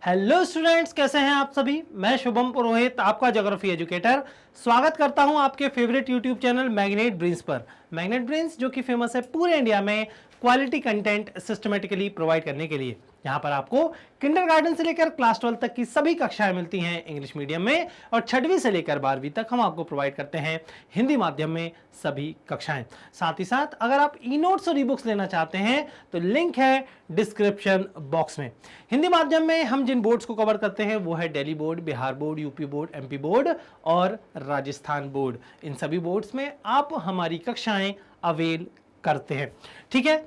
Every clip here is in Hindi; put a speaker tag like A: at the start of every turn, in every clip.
A: हेलो स्टूडेंट्स, कैसे हैं आप सभी। मैं शुभम पुरोहित, आपका ज्योग्राफी एजुकेटर, स्वागत करता हूं आपके favourite YouTube channel magnet brains पर। मैग्नेट ब्रेन्स जो कि फेमस है पूरे इंडिया में क्वालिटी कंटेंट सिस्टमेटिकली प्रोवाइड करने के लिए। यहां पर आपको किंडरगार्टन से लेकर क्लास 12 तक की सभी कक्षाएं मिलती हैं इंग्लिश मीडियम में, और 6वीं से लेकर 12वीं तक हम आपको प्रोवाइड करते हैं हिंदी माध्यम में सभी कक्षाएं। साथ ही साथ अगर आप ई नोट्स और ई बुक्स लेना चाहते हैं तो लिंक है डिस्क्रिप्शन बॉक्स में। हिंदी माध्यम में हम जिन बोर्ड्स को कवर करते हैं वो है Delhi board, Bihar board, UP board, MP board और राजस्थान बोर्ड। इन सभी बोर्ड्स में आप हमारी कक्षाएं अवेल करते हैं। ठीक है,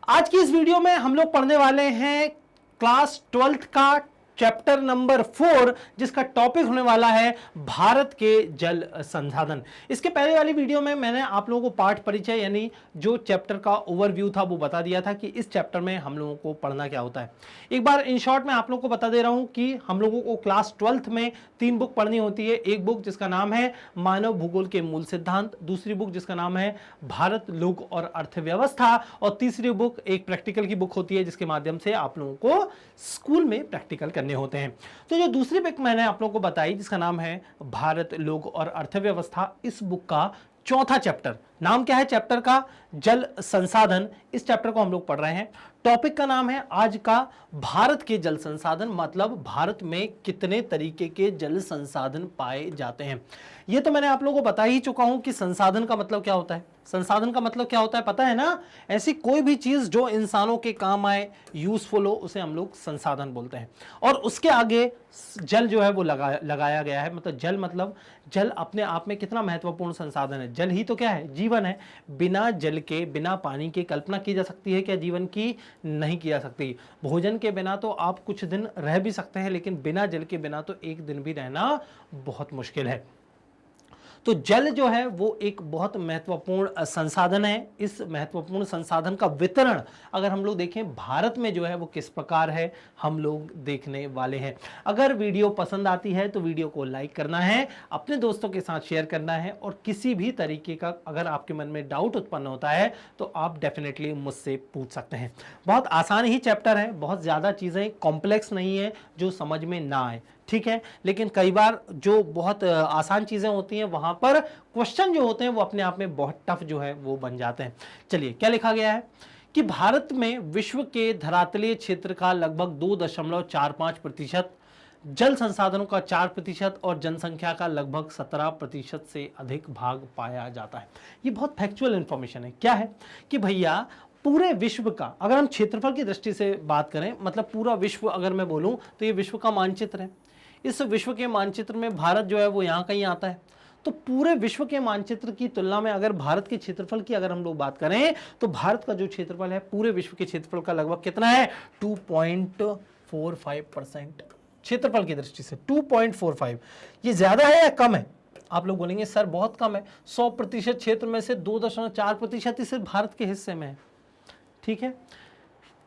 A: आज की इस वीडियो में हम लोग पढ़ने वाले हैं क्लास 12th का चैप्टर नंबर 4, जिसका टॉपिक होने वाला है भारत के जल संसाधन। इसके पहले वाली वीडियो में मैंने आप लोगों को पाठ परिचय यानी जो चैप्टर का ओवरव्यू था वो बता दिया था कि इस चैप्टर में हम लोगों को पढ़ना क्या होता है। एक बार इन शॉर्ट में आप लोगों को बता दे रहा हूं कि हम लोगों को क्लास 12th में 3 बुक पढ़नी होती है। एक बुक जिसका नाम है मानव भूगोल के मूल सिद्धांत, दूसरी बुक जिसका नाम है भारत, लोक और अर्थव्यवस्था, और तीसरी बुक एक प्रैक्टिकल की बुक होती है जिसके माध्यम से आप लोगों को स्कूल में प्रैक्टिकल करने होते हैं। तो जो दूसरी बुक मैंने आप लोगों को बताई जिसका नाम है भारत, लोक और अर्थव्यवस्था, इस बुक का चौथा चैप्टर, नाम क्या है चैप्टर का? जल संसाधन। इस चैप्टर को हम लोग पढ़ रहे हैं। टॉपिक का नाम है आज का भारत के जल संसाधन, मतलब भारत में कितने तरीके के जल संसाधन पाए जाते हैं। ये तो मैंने आप लोगों को बता ही चुका हूं कि संसाधन का मतलब क्या होता है। संसाधन का मतलब क्या होता है पता है ना? ऐसी कोई भी चीज जो इंसानों के काम आए, यूजफुल हो, उसे हम लोग संसाधन बोलते हैं। और उसके आगे जल जो है वो लगाया गया है। मतलब जल मतलब जल अपने आप में कितना महत्वपूर्ण संसाधन है। जल ही तो क्या है? जीवन है। बिना जल के, बिना पानी के कल्पना की जा सकती है क्या जीवन की? नहीं की जा सकती। भोजन के बिना तो आप कुछ दिन रह भी सकते हैं, लेकिन बिना जल के बिना तो एक दिन भी रहना बहुत मुश्किल है। तो जल जो है वो एक बहुत महत्वपूर्ण संसाधन है। इस महत्वपूर्ण संसाधन का वितरण अगर हम लोग देखें भारत में जो है वो किस प्रकार है, हम लोग देखने वाले हैं। अगर वीडियो पसंद आती है तो वीडियो को लाइक करना है, अपने दोस्तों के साथ शेयर करना है, और किसी भी तरीके का अगर आपके मन में डाउट उत्पन्न होता है तो आप डेफिनेटली मुझसे पूछ सकते हैं। बहुत आसान ही चैप्टर है, बहुत ज़्यादा चीज़ें कॉम्प्लेक्स नहीं है जो समझ में ना आए। ठीक है, लेकिन कई बार जो बहुत आसान चीजें होती हैं वहां पर क्वेश्चन जो होते हैं वो अपने आप में बहुत टफ जो है वो बन जाते हैं। चलिए, क्या लिखा गया है कि भारत में विश्व के धरातलीय क्षेत्र का लगभग 2.45%, जल संसाधनों का 4% और जनसंख्या का लगभग 17% से अधिक भाग पाया जाता है। ये बहुत फैक्चुअल इंफॉर्मेशन है। क्या है कि भैया पूरे विश्व का अगर हम क्षेत्रफल की दृष्टि से बात करें, मतलब पूरा विश्व अगर मैं बोलूं तो ये विश्व का मानचित्र है। इस विश्व के मानचित्र में भारत जो है वो यहाँ कहीं आता है। तो पूरे विश्व के मानचित्र की तुलना में अगर भारत के क्षेत्रफल की अगर हम लोग बात करें तो भारत का जो क्षेत्रफल है पूरे विश्व के क्षेत्रफल का लगभग कितना है? 2.45%। क्षेत्रफल की दृष्टि से 2.45। ये ज्यादा है या कम है? आप लोग बोलेंगे सर बहुत कम है। 100% क्षेत्र में से 2.4% ही सिर्फ भारत के हिस्से में है। ठीक है,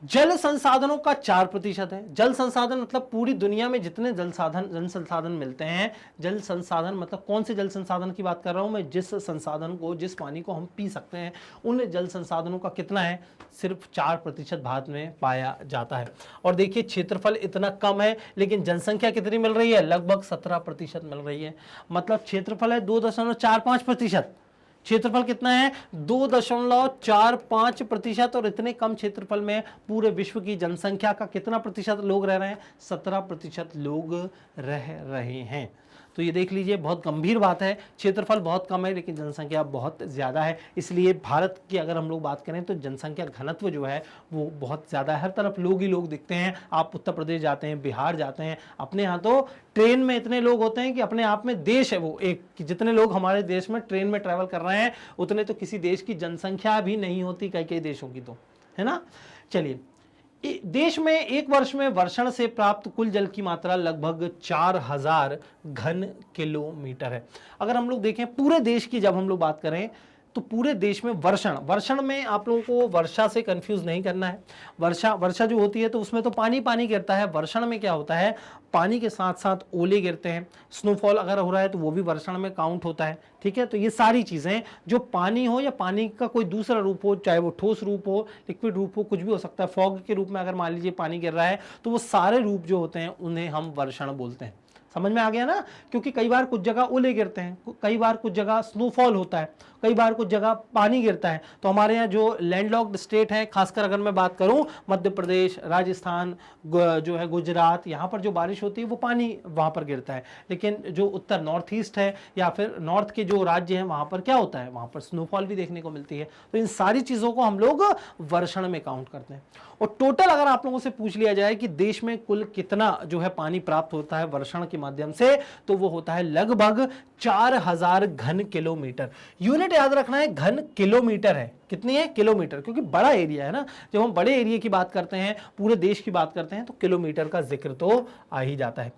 A: जल संसाधनों का 4% है। जल संसाधन मतलब पूरी दुनिया में जितने जल संसाधन मिलते हैं। जल संसाधन मतलब कौन से जल संसाधन की बात कर रहा हूं मैं? जिस संसाधन को, जिस पानी को हम पी सकते हैं, उन जल संसाधनों का कितना है? सिर्फ 4% भारत में पाया जाता है। और देखिए क्षेत्रफल इतना कम है लेकिन जनसंख्या कितनी मिल रही है? लगभग 17% मिल रही है। मतलब क्षेत्रफल है 2.45%, क्षेत्रफल कितना है? 2.45%। और इतने कम क्षेत्रफल में पूरे विश्व की जनसंख्या का कितना प्रतिशत लोग रह रहे हैं? 17% लोग रह रहे हैं। तो ये देख लीजिए, बहुत गंभीर बात है। क्षेत्रफल बहुत कम है लेकिन जनसंख्या बहुत ज़्यादा है। इसलिए भारत की अगर हम लोग बात करें तो जनसंख्या घनत्व जो है वो बहुत ज़्यादा है। हर तरफ लोग ही लोग दिखते हैं। आप उत्तर प्रदेश जाते हैं, बिहार जाते हैं, अपने यहाँ तो ट्रेन में इतने लोग होते हैं कि अपने आप में देश है वो एक, कि जितने लोग हमारे देश में ट्रेन में ट्रैवल कर रहे हैं उतने तो किसी देश की जनसंख्या भी नहीं होती, कई कई देशों की तो, है ना। चलिए, देश में एक वर्ष में वर्षण से प्राप्त कुल जल की मात्रा लगभग 4000 घन किलोमीटर है। अगर हम लोग देखें पूरे देश की, जब हम लोग बात करें तो पूरे देश में वर्षण, वर्षण में आप लोगों को वर्षा से कंफ्यूज नहीं करना है। वर्षा जो होती है तो उसमें तो पानी पानी गिरता है। वर्षण में क्या होता है, पानी के साथ साथ ओले गिरते हैं, स्नोफॉल अगर हो रहा है तो वो भी वर्षण में काउंट होता है। ठीक है, तो ये सारी चीजें जो पानी हो या पानी का कोई दूसरा रूप हो, चाहे वो ठोस रूप हो, लिक्विड रूप हो, कुछ भी हो सकता है। फॉग के रूप में अगर मान लीजिए पानी गिर रहा है तो वो सारे रूप जो होते हैं उन्हें हम वर्षण बोलते हैं। समझ में आ गया ना, क्योंकि कई बार कुछ जगह ओले गिरते हैं, कई बार कुछ जगह स्नोफॉल होता है, कई बार कुछ जगह पानी गिरता है। तो हमारे यहाँ जो लैंडलॉक्ड स्टेट है, खासकर अगर मैं बात करूं मध्य प्रदेश, राजस्थान, जो है गुजरात, यहाँ पर जो बारिश होती है वो पानी वहाँ पर गिरता है। लेकिन जो उत्तर नॉर्थ ईस्ट है या फिर नॉर्थ के जो राज्य हैं वहाँ पर क्या होता है, वहाँ पर स्नोफॉल भी देखने को मिलती है। तो इन सारी चीज़ों को हम लोग वर्षण में काउंट करते हैं। और टोटल अगर आप लोगों से पूछ लिया जाए कि देश में कुल कितना जो है पानी प्राप्त होता है वर्षण के माध्यम से, तो वो होता है लगभग 4000 घन किलोमीटर। यूनिट याद रखना है, घन किलोमीटर है। कितनी है, किलोमीटर, क्योंकि बड़ा एरिया है ना। जब हम बड़े एरिया की बात करते हैं, पूरे देश की बात करते हैं, तो किलोमीटर का जिक्र तो आ ही जाता है।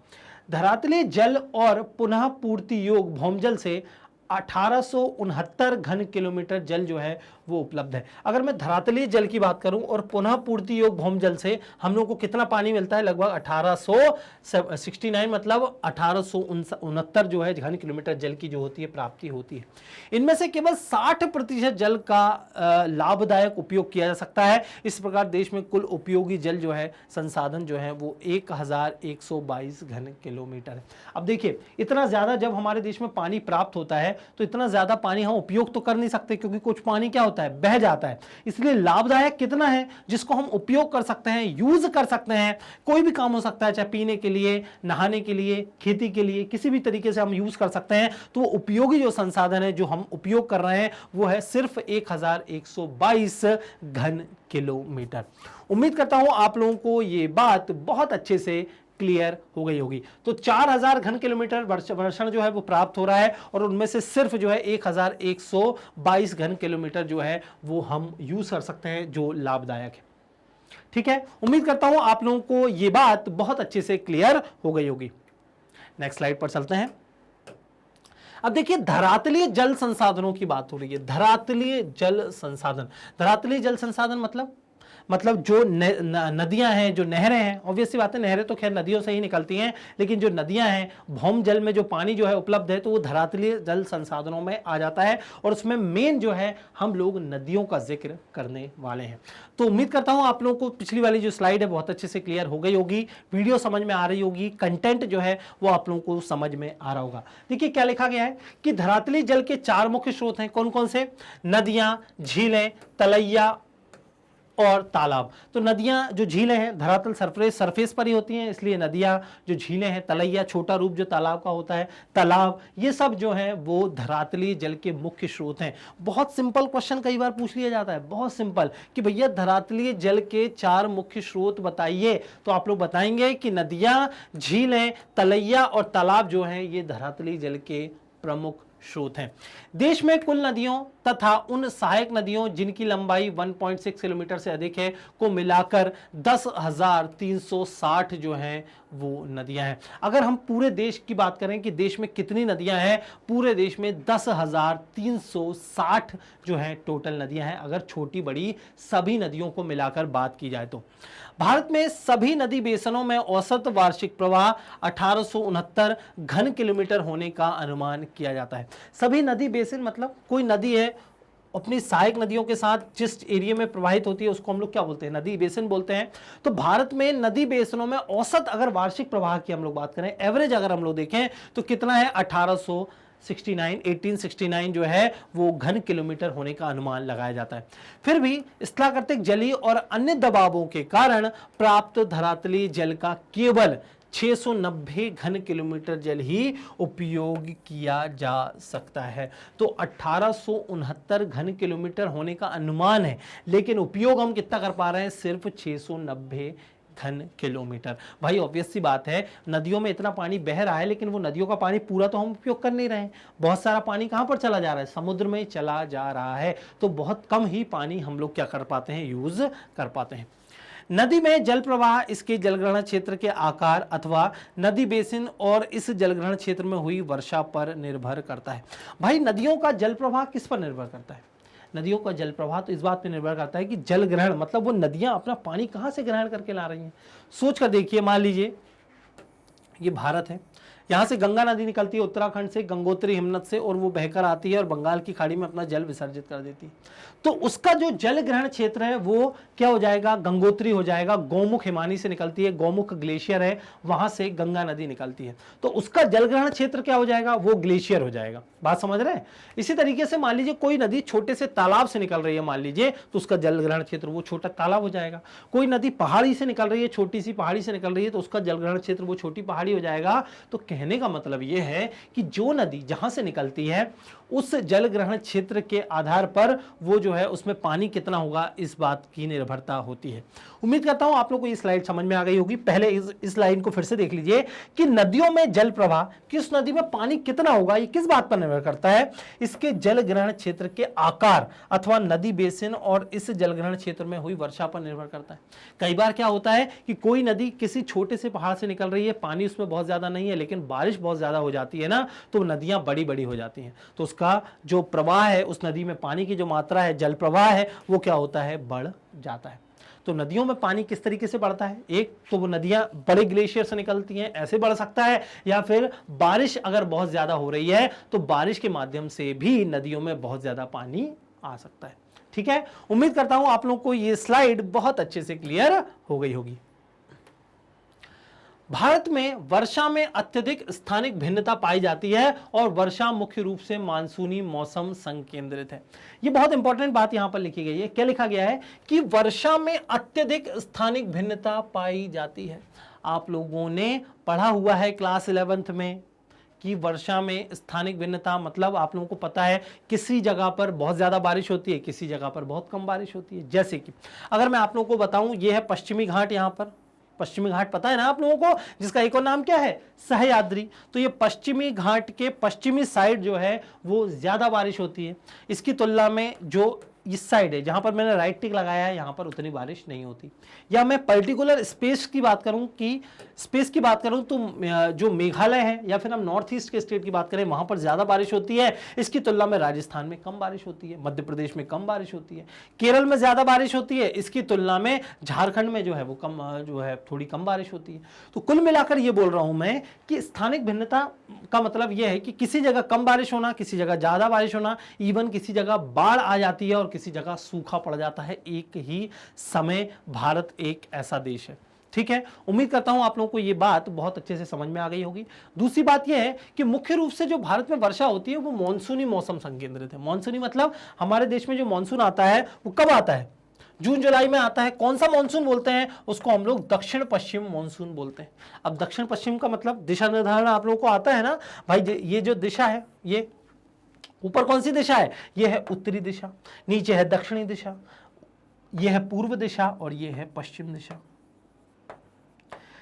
A: धरातलीय जल और पुनः पूर्ति योग भौमजल से 1869 घन किलोमीटर जल जो है वो उपलब्ध है। अगर मैं धरातलीय जल की बात करूं और पुनः पूर्ति योग भौमजल से हम लोग को कितना पानी मिलता है, लगभग 1869 मतलब 1869 जो है घन किलोमीटर जल की जो होती है प्राप्ति होती है। इनमें से केवल 60% जल का लाभदायक उपयोग किया जा सकता है। इस प्रकार देश में कुल उपयोगी जल जो है संसाधन जो है वो 1122 घन किलोमीटर है। अब देखिए, इतना ज्यादा जब हमारे देश में पानी प्राप्त होता है तो इतना ज्यादा पानी हम उपयोग तो कर नहीं सकते, क्योंकि कुछ पानी क्या होता है, बह जाता है। इसलिए लाभदायक कितना है जिसको हम उपयोग कर सकते हैं, यूज कर सकते हैं, कोई भी काम हो सकता है, चाहे पीने के लिए, नहाने के लिए, खेती के लिए, किसी भी तरीके से हम यूज कर सकते हैं। तो वो उपयोगी जो संसाधन है जो हम उपयोग कर रहे हैं वो है सिर्फ 1122 घन किलोमीटर। उम्मीद करता हूं आप लोगों को ये बात बहुत अच्छे से क्लियर हो गई होगी। तो 4000 घन किलोमीटर वर्षण जो है वो प्राप्त हो रहा है, और उनमें से सिर्फ जो है 1122 घन किलोमीटर जो है वो हम यूज कर सकते हैं, जो लाभदायक है। ठीक है, उम्मीद करता हूं आप लोगों को ये बात बहुत अच्छे से क्लियर हो गई होगी। नेक्स्ट स्लाइड पर चलते हैं। अब देखिए, धरातलीय जल संसाधनों की बात हो रही है। धरातलीय जल संसाधन, धरातलीय जल संसाधन मतलब जो नदियां हैं, जो नहरें हैं, ऑब्वियस सी बात है, नहरें तो खैर नदियों से ही निकलती हैं, लेकिन जो नदियां हैं, भौम जल में जो पानी जो है उपलब्ध है, तो वो धरातलीय जल संसाधनों में आ जाता है। और उसमें मेन जो है हम लोग नदियों का जिक्र करने वाले हैं। तो उम्मीद करता हूं आप लोगों को पिछली वाली जो स्लाइड है बहुत अच्छे से क्लियर हो गई होगी, वीडियो समझ में आ रही होगी, कंटेंट जो है वो आप लोगों को समझ में आ रहा होगा। देखिए क्या लिखा गया है कि धरातलीय जल के 4 मुख्य स्रोत हैं। कौन कौन से? नदियां, झीलें, तलैया और तालाब। तो नदियां, जो झीलें हैं, धरातल सरफेस पर ही होती हैं, इसलिए नदियां, जो झीलें हैं, तलैया छोटा रूप जो तालाब का होता है, तालाब, ये सब जो है वो धरातलीय जल के मुख्य स्रोत हैं। बहुत सिंपल क्वेश्चन कई बार पूछ लिया जाता है, बहुत सिंपल, कि भैया धरातलीय जल के 4 मुख्य स्रोत बताइए। तो आप लोग बताएंगे कि नदियां, झीलें, तलैया और तालाब जो हैं ये धरातलीय जल के प्रमुख स्रोत हैं। देश में कुल नदियों तथा उन सहायक नदियों जिनकी लंबाई 1.6 किलोमीटर से अधिक है को मिलाकर 10,360 जो हैं वो नदियां हैं। अगर हम पूरे देश की बात करें कि देश में कितनी नदियां हैं, पूरे देश में 10,360 जो है टोटल नदियां हैं, अगर छोटी बड़ी सभी नदियों को मिलाकर बात की जाए तो। भारत में सभी नदी बेसिनों में औसत वार्षिक प्रवाह 1869 घन किलोमीटर होने का अनुमान किया जाता है। सभी नदी बेसिन मतलब कोई नदी है, अपनी सहायक नदियों के साथ जिस एरिया में प्रवाहित होती है उसको हम लोग क्या बोलते हैं, नदी बेसिन बोलते हैं। तो भारत में नदी बेसिनों में औसत अगर वार्षिक प्रवाह की हम लोग बात करें, एवरेज अगर हम लोग देखें तो कितना है, 1869 जो है वो घन किलोमीटर होने का अनुमान लगाया जाता है। फिर भी स्थलाकृतिक जलीय और अन्य दबावों के कारण प्राप्त धरातलीय जल का केवल 690 घन किलोमीटर जल ही उपयोग किया जा सकता है। तो 1869 घन किलोमीटर होने का अनुमान है, लेकिन उपयोग हम कितना कर पा रहे हैं, सिर्फ 690 घन किलोमीटर। भाई ऑब्वियस सी बात है, नदियों में इतना पानी बह रहा है, लेकिन वो नदियों का पानी पूरा तो हम उपयोग कर नहीं रहे हैं। बहुत सारा पानी कहां पर चला जा रहा है, समुद्र में चला जा रहा है। तो बहुत कम ही पानी हम लोग क्या कर पाते हैं, यूज कर पाते हैं। नदी में जल प्रवाह इसके जलग्रहण क्षेत्र के आकार अथवा नदी बेसिन और इस जलग्रहण क्षेत्र में हुई वर्षा पर निर्भर करता है। भाई नदियों का जल प्रवाह किस पर निर्भर करता है? नदियों का जल प्रवाह तो इस बात पर निर्भर करता है कि जल ग्रहण मतलब वो नदियां अपना पानी कहां से ग्रहण करके ला रही हैं। सोच कर देखिए, मान लीजिए ये भारत है, यहाँ से गंगा नदी निकलती है उत्तराखंड से, गंगोत्री हिमनद से, और वो बहकर आती है और बंगाल की खाड़ी में अपना जल विसर्जित कर देती है। तो उसका जो जल ग्रहण क्षेत्र है वो क्या हो जाएगा? गंगोत्री हो जाएगा। गौमुख हिमानी से निकलती है, गौमुख ग्लेशियर है, वहां से गंगा नदी निकलती है, तो उसका जल ग्रहण क्षेत्र क्या हो जाएगा? वो ग्लेशियर हो जाएगा। बात समझ रहे हैं? इसी तरीके से मान लीजिए कोई नदी छोटे से तालाब से निकल रही है, मान लीजिए, तो उसका जल ग्रहण क्षेत्र वो छोटा तालाब हो जाएगा। कोई नदी पहाड़ी से निकल रही है, छोटी सी पहाड़ी से निकल रही है, तो उसका जल ग्रहण क्षेत्र वो छोटी पहाड़ी हो जाएगा। तो कहने का मतलब ये है कि जो नदी जहां से निकलती है उस जल ग्रहण क्षेत्र के आधार पर वो जो है उसमें पानी कितना होगा, इस बात की निर्भरता होती है। उम्मीद करता हूं आप लोगों को ये स्लाइड समझ में आ गई होगी। पहले इस लाइन को फिर से देख लीजिए कि नदियों में जल प्रवाह, किस नदी में पानी कितना होगा, ये किस बात पर निर्भर करता है? इसके जल ग्रहण क्षेत्र के आकार अथवा नदी बेसिन और इस जल ग्रहण क्षेत्र में हुई वर्षा पर निर्भर करता है। कई बार क्या होता है कि कोई नदी किसी छोटे से पहाड़ से निकल रही है, पानी उसमें बहुत ज्यादा नहीं है, लेकिन बारिश बहुत ज्यादा हो जाती है ना, तो नदियां बड़ी बड़ी हो जाती हैं, तो उसका जो प्रवाह है, उस नदी में पानी की जो मात्रा है, जल प्रवाह है, वो क्या होता है? बढ़ जाता है। तो नदियों में पानी किस तरीके से बढ़ता है? एक तो वो नदियां बड़े ग्लेशियर से निकलती हैं, ऐसे बढ़ सकता है, या फिर बारिश अगर बहुत ज्यादा हो रही है तो बारिश के माध्यम से भी नदियों में बहुत ज्यादा पानी आ सकता है। ठीक है, उम्मीद करता हूं आप लोगों को ये स्लाइड बहुत अच्छे से क्लियर हो गई होगी। भारत में वर्षा में अत्यधिक स्थानिक भिन्नता पाई जाती है और वर्षा मुख्य रूप से मानसूनी मौसम संकेंद्रित है। यह बहुत इंपॉर्टेंट बात यहां पर लिखी गई है। क्या लिखा गया है कि वर्षा में अत्यधिक स्थानिक भिन्नता पाई जाती है। आप लोगों ने पढ़ा हुआ है क्लास 11th में कि वर्षा में स्थानिक भिन्नता मतलब आप लोगों को पता है किसी जगह पर बहुत ज्यादा बारिश होती है, किसी जगह पर बहुत कम बारिश होती है। जैसे कि अगर मैं आप लोगों को बताऊं, यह है पश्चिमी घाट, यहां पर पश्चिमी घाट पता है ना आप लोगों को, जिसका एक और नाम क्या है? सह्याद्री। तो ये पश्चिमी घाट के पश्चिमी साइड जो है वो ज्यादा बारिश होती है, इसकी तुलना में जो इस साइड है, जहां पर मैंने राइट टिक लगाया है, यहां पर उतनी बारिश नहीं होती। या मैं पर्टिकुलर स्पेस की बात करूं तो जो मेघालय है या फिर हम नॉर्थ ईस्ट के स्टेट की बात करें, वहां पर ज्यादा बारिश होती है, इसकी तुलना में राजस्थान में कम बारिश होती है, मध्य प्रदेश में कम बारिश होती है, केरल में ज्यादा बारिश होती है, इसकी तुलना में झारखंड में जो है वो कम, जो है थोड़ी कम बारिश होती है। तो कुल मिलाकर ये बोल रहा हूं मैं कि स्थानिक भिन्नता का मतलब यह है कि किसी जगह कम बारिश होना, किसी जगह ज्यादा बारिश होना, इवन किसी जगह बाढ़ आ जाती है और किसी जगह सूखा पड़ जाता है एक ही समय। भारत एक ऐसा देश है। ठीक है, उम्मीद करता हूं आप लोगों को यह बात बहुत अच्छे से समझ में आ गई होगी। दूसरी बात यह है कि मुख्य रूप से जो भारत में वर्षा होती है वो मॉनसूनी मौसम संकेंद्रित है। मॉनसूनी मतलब हमारे देश में जो मॉनसून आता है वो कब आता है? जून जुलाई में आता है। कौन सा मॉनसून बोलते हैं उसको? हम लोग दक्षिण पश्चिम मॉनसून बोलते हैं। अब दक्षिण पश्चिम का मतलब दिशा निर्धारण आप लोगों को आता है ना भाई। ये जो दिशा है, ये ऊपर कौन सी दिशा है? ये है उत्तरी दिशा, नीचे है दक्षिणी दिशा, ये है पूर्व दिशा और ये है पश्चिम दिशा।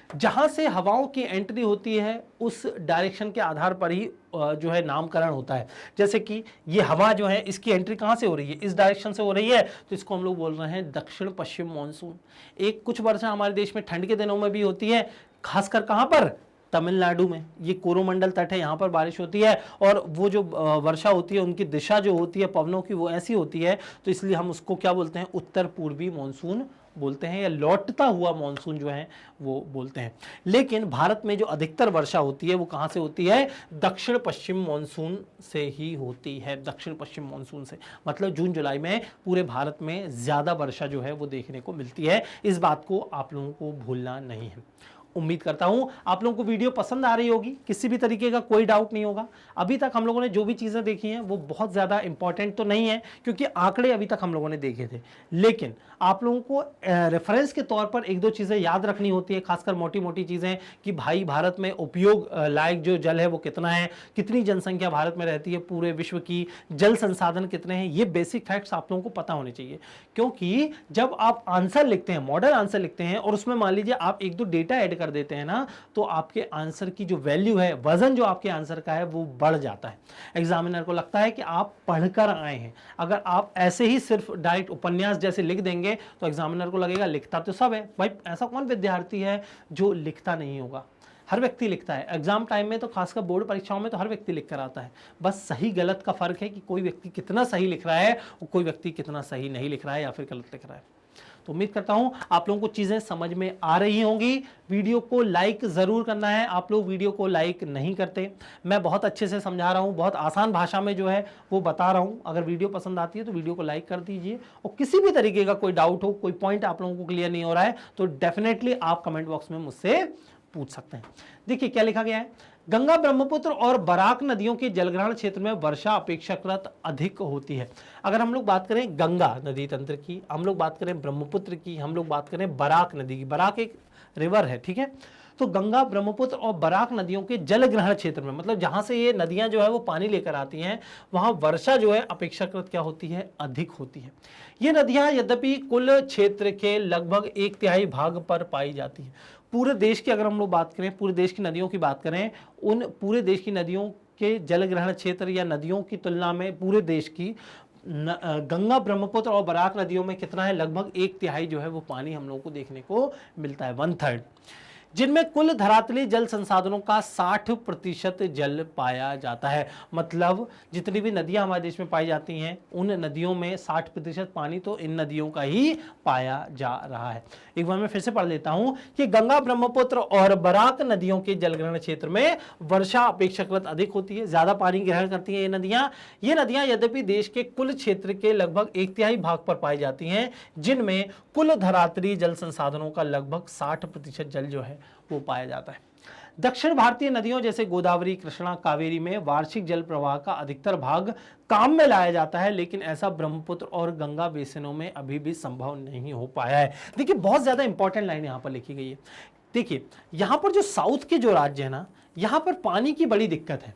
A: जहां से हवाओं की एंट्री होती है उस डायरेक्शन के आधार पर ही जो है नामकरण होता है। जैसे कि ये हवा जो है इसकी एंट्री कहां से हो रही है? इस डायरेक्शन से हो रही है, तो इसको हम लोग बोल रहे हैं दक्षिण पश्चिम मानसून। एक कुछ वर्षा हमारे देश में ठंड के दिनों में भी होती है, खासकर कहां पर? तमिलनाडु में। ये कोरोमंडल तट है, यहाँ पर बारिश होती है और वो जो वर्षा होती है उनकी दिशा जो होती है पवनों की वो ऐसी होती है, तो इसलिए हम उसको क्या बोलते हैं? उत्तर पूर्वी मानसून बोलते हैं, या लौटता हुआ मानसून जो है वो बोलते हैं। लेकिन भारत में जो अधिकतर वर्षा होती है वो कहां से होती है? दक्षिण पश्चिम मानसून से ही होती है। दक्षिण पश्चिम मानसून से मतलब जून जुलाई में पूरे भारत में ज्यादा वर्षा जो है वो देखने को मिलती है। इस बात को आप लोगों को भूलना नहीं है। उम्मीद करता हूं आप लोगों को वीडियो पसंद आ रही होगी, किसी भी तरीके का कोई डाउट नहीं होगा। अभी तक हम लोगों ने जो भी चीज़ें देखी हैं वो बहुत ज़्यादा इंपॉर्टेंट तो नहीं है, क्योंकि आंकड़े अभी तक हम लोगों ने देखे थे, लेकिन आप लोगों को रेफरेंस के तौर पर एक दो चीज़ें याद रखनी होती है, खासकर मोटी मोटी चीज़ें कि भाई भारत में उपयोग लायक जो जल है वो कितना है, कितनी जनसंख्या भारत में रहती है, पूरे विश्व की जल संसाधन कितने हैं। ये बेसिक फैक्ट्स आप लोगों को पता होने चाहिए, क्योंकि जब आप आंसर लिखते हैं, मॉडल आंसर लिखते हैं और उसमें मान लीजिए आप एक दो डेटा ऐड कर देते हैं ना, तो आपके आंसर की जो वैल्यू है, वजन जो आपके आंसर का है वो बढ़ जाता है। एग्जामिनर को लगता है कि आप पढ़कर आए हैं। अगर आप ऐसे ही सिर्फ डायरेक्ट उपन्यास जैसे लिख देंगे तो एग्जामिनर को लगेगा लिखता तो सब है भाई, ऐसा कौन विद्यार्थी है जो लिखता नहीं होगा। हर व्यक्ति लिखता है। एग्जाम टाइम में तो खासकर बोर्ड परीक्षाओं में तो हर व्यक्ति लिख कर आता है। बस सही गलत का फर्क है कि कोई व्यक्ति कितना सही लिख रहा है और कोई व्यक्ति कितना सही नहीं लिख रहा है या फिर गलत लिख रहा है। तो उम्मीद करता हूं आप लोगों को चीजें समझ में आ रही होंगी। वीडियो को लाइक जरूर करना है। आप लोग वीडियो को लाइक नहीं करते। मैं बहुत अच्छे से समझा रहा हूं, बहुत आसान भाषा में जो है वो बता रहा हूं। अगर वीडियो पसंद आती है तो वीडियो को लाइक कर दीजिए, और किसी भी तरीके का कोई डाउट हो, कोई पॉइंट आप लोगों को क्लियर नहीं हो रहा है तो डेफिनेटली आप कमेंट बॉक्स में मुझसे पूछ सकते हैं। देखिए क्या लिखा गया है, गंगा, ब्रह्मपुत्र और बराक नदियों के जलग्रहण क्षेत्र में वर्षा अपेक्षाकृत अधिक होती है। अगर हम लोग बात करें गंगा नदी तंत्र की, हम लोग बात करें ब्रह्मपुत्र की, हम लोग बात करें बराक नदी की, बराक एक रिवर है, ठीक है। तो गंगा, ब्रह्मपुत्र और बराक नदियों के जलग्रहण क्षेत्र में, मतलब जहां से ये नदियां जो है वो पानी लेकर आती हैं, वहां वर्षा जो है अपेक्षाकृत क्या होती है, अधिक होती है। ये नदियां यद्यपि कुल क्षेत्र के लगभग 1/3 भाग पर पाई जाती है। पूरे देश की अगर हम लोग बात करें, पूरे देश की नदियों की बात करें, उन पूरे देश की नदियों के जलग्रहण क्षेत्र या नदियों की तुलना में पूरे देश की गंगा, ब्रह्मपुत्र और बराक नदियों में कितना है, लगभग 1/3 जो है वो पानी हम लोगों को देखने को मिलता है, 1/3, जिनमें कुल धरातली जल संसाधनों का 60% जल पाया जाता है। मतलब जितनी भी नदियां हमारे देश में पाई जाती हैं उन नदियों में 60% पानी तो इन नदियों का ही पाया जा रहा है। एक बार मैं फिर से पढ़ लेता हूं कि गंगा, ब्रह्मपुत्र और बराक नदियों के जलग्रहण क्षेत्र में वर्षा अपेक्षाकृत अधिक होती है, ज्यादा पानी ग्रहण करती हैं ये नदियां यद्यपि देश के कुल क्षेत्र के लगभग 1/3 भाग पर पाई जाती हैं, जिनमें कुल धरातली जल संसाधनों का लगभग 60% जल जो है वो पाया जाता है। दक्षिण भारतीय नदियों जैसे गोदावरी, कृष्णा, कावेरी में वार्षिक जल प्रवाह का अधिकतर भाग काम में लाया जाता है, लेकिन ऐसा ब्रह्मपुत्र और गंगा बेसिनों में अभी भी संभव नहीं हो पाया है। देखिए बहुत ज्यादा इंपॉर्टेंट लाइन यहां पर लिखी गई है। देखिए यहां पर जो साउथ के जो राज्य है ना, यहां पर पानी की बड़ी दिक्कत है,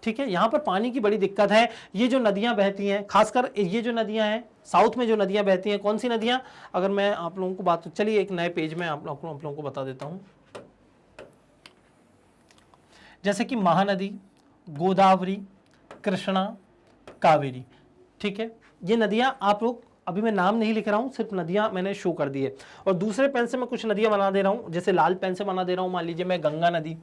A: ठीक है। यहां पर पानी की बड़ी दिक्कत है। ये जो नदियां बहती हैं, खासकर ये जो नदियां हैं साउथ में, जो नदियां बहती हैं, कौन सी नदियां, अगर मैं आप लोगों को बात, चलिए एक नए पेज में आप लोगों को बता देता हूं। जैसे कि महानदी, गोदावरी, कृष्णा, कावेरी, ठीक है। ये नदियां आप लोग, अभी मैं नाम नहीं लिख रहा हूं, सिर्फ नदियां मैंने शो कर दी है, और दूसरे पेन से मैं कुछ नदियां बना दे रहा हूं। जैसे लाल पेन से बना दे रहा हूं, मान लीजिए मैं गंगा नदी,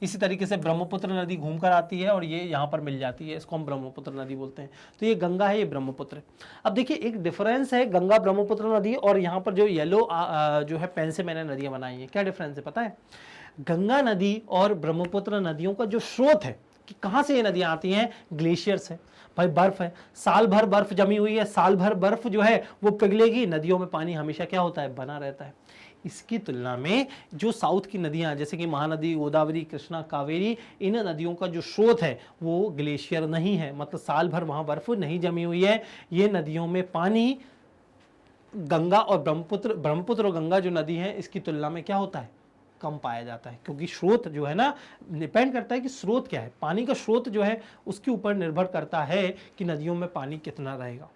A: इसी तरीके से ब्रह्मपुत्र नदी घूमकर आती है और ये यहां पर मिल जाती है, इसको हम ब्रह्मपुत्र नदी बोलते हैं। तो ये गंगा है, ये ब्रह्मपुत्र है। अब देखिए एक डिफरेंस है गंगा, ब्रह्मपुत्र नदी और यहाँ पर जो येलो जो है पेन से मैंने नदियां बनाई है, क्या डिफरेंस है पता है। गंगा नदी और ब्रह्मपुत्र नदियों का जो स्रोत है कि कहां से ये नदियां आती हैं, ग्लेशियर से, भाई बर्फ है, साल भर बर्फ जमी हुई है, साल भर बर्फ जो है वो पिघलेगी, नदियों में पानी हमेशा क्या होता है, बना रहता है। इसकी तुलना में जो साउथ की नदियां जैसे कि महानदी, गोदावरी, कृष्णा, कावेरी, इन नदियों का जो स्रोत है वो ग्लेशियर नहीं है, मतलब साल भर वहां बर्फ नहीं जमी हुई है। ये नदियों में पानी गंगा और ब्रह्मपुत्र और गंगा जो नदी है इसकी तुलना में क्या होता है, कम पाया जाता है, क्योंकि स्रोत जो है ना, डिपेंड करता है कि स्रोत क्या है, पानी का स्रोत जो है उसके ऊपर निर्भर करता है कि नदियों में पानी कितना रहेगा।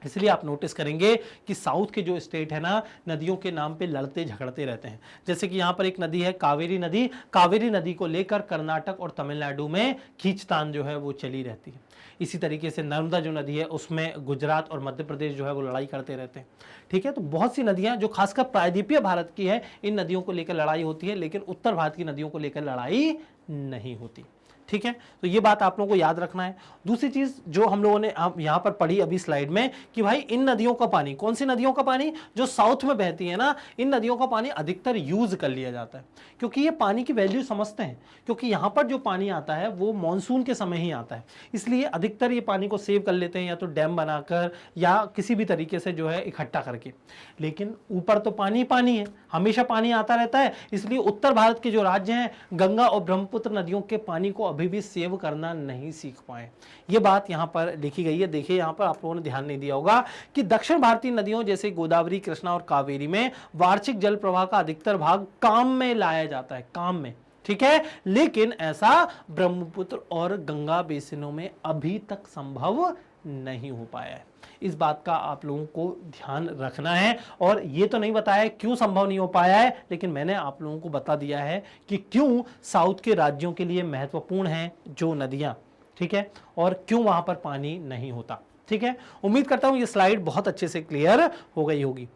A: इसलिए आप नोटिस करेंगे कि साउथ के जो स्टेट है ना, नदियों के नाम पे लड़ते झगड़ते रहते हैं। जैसे कि यहाँ पर एक नदी है कावेरी नदी, कावेरी नदी को लेकर कर्नाटक और तमिलनाडु में खींचतान जो है वो चली रहती है। इसी तरीके से नर्मदा जो नदी है उसमें गुजरात और मध्य प्रदेश जो है वो लड़ाई करते रहते हैं, ठीक है। तो बहुत सी नदियां जो खासकर प्रायद्वीपीय भारत की है, इन नदियों को लेकर लड़ाई होती है, लेकिन उत्तर भारत की नदियों को लेकर लड़ाई नहीं होती, ठीक है। तो ये बात आप लोगों को याद रखना है। दूसरी चीज जो हम लोगों ने यहां पर पढ़ी अभी स्लाइड में कि भाई इन नदियों का पानी, कौन सी नदियों का पानी, जो साउथ में बहती है ना, इन नदियों का पानी अधिकतर यूज कर लिया जाता है, क्योंकि ये पानी की वैल्यू समझते हैं, क्योंकि यहां पर जो पानी आता है वो मानसून के समय ही आता है, इसलिए अधिकतर ये पानी को सेव कर लेते हैं, या तो डैम बनाकर या किसी भी तरीके से जो है इकट्ठा करके। लेकिन ऊपर तो पानी पानी है, हमेशा पानी आता रहता है, इसलिए उत्तर भारत के जो राज्य हैं गंगा और ब्रह्मपुत्र नदियों के पानी को अभी भी सेव करना नहीं सीख पाए। ये बात यहां पर लिखी गई है। देखिए यहां पर आप लोगों ने ध्यान नहीं दिया होगा कि दक्षिण भारतीय नदियों जैसे गोदावरी, कृष्णा और कावेरी में वार्षिक जल प्रवाह का अधिकतर भाग काम में लाया जाता है, काम में, ठीक है, लेकिन ऐसा ब्रह्मपुत्र और गंगा बेसिनों में अभी तक संभव नहीं हो पाया है। इस बात का आप लोगों को ध्यान रखना है। और ये तो नहीं बताया क्यों संभव नहीं हो पाया है, लेकिन मैंने आप लोगों को बता दिया है कि क्यों साउथ के राज्यों के लिए महत्वपूर्ण हैं जो नदियां, ठीक है, और क्यों वहां पर पानी नहीं होता। ठीक है, उम्मीद करता हूं ये स्लाइड बहुत अच्छे से क्लियर हो गई होगी।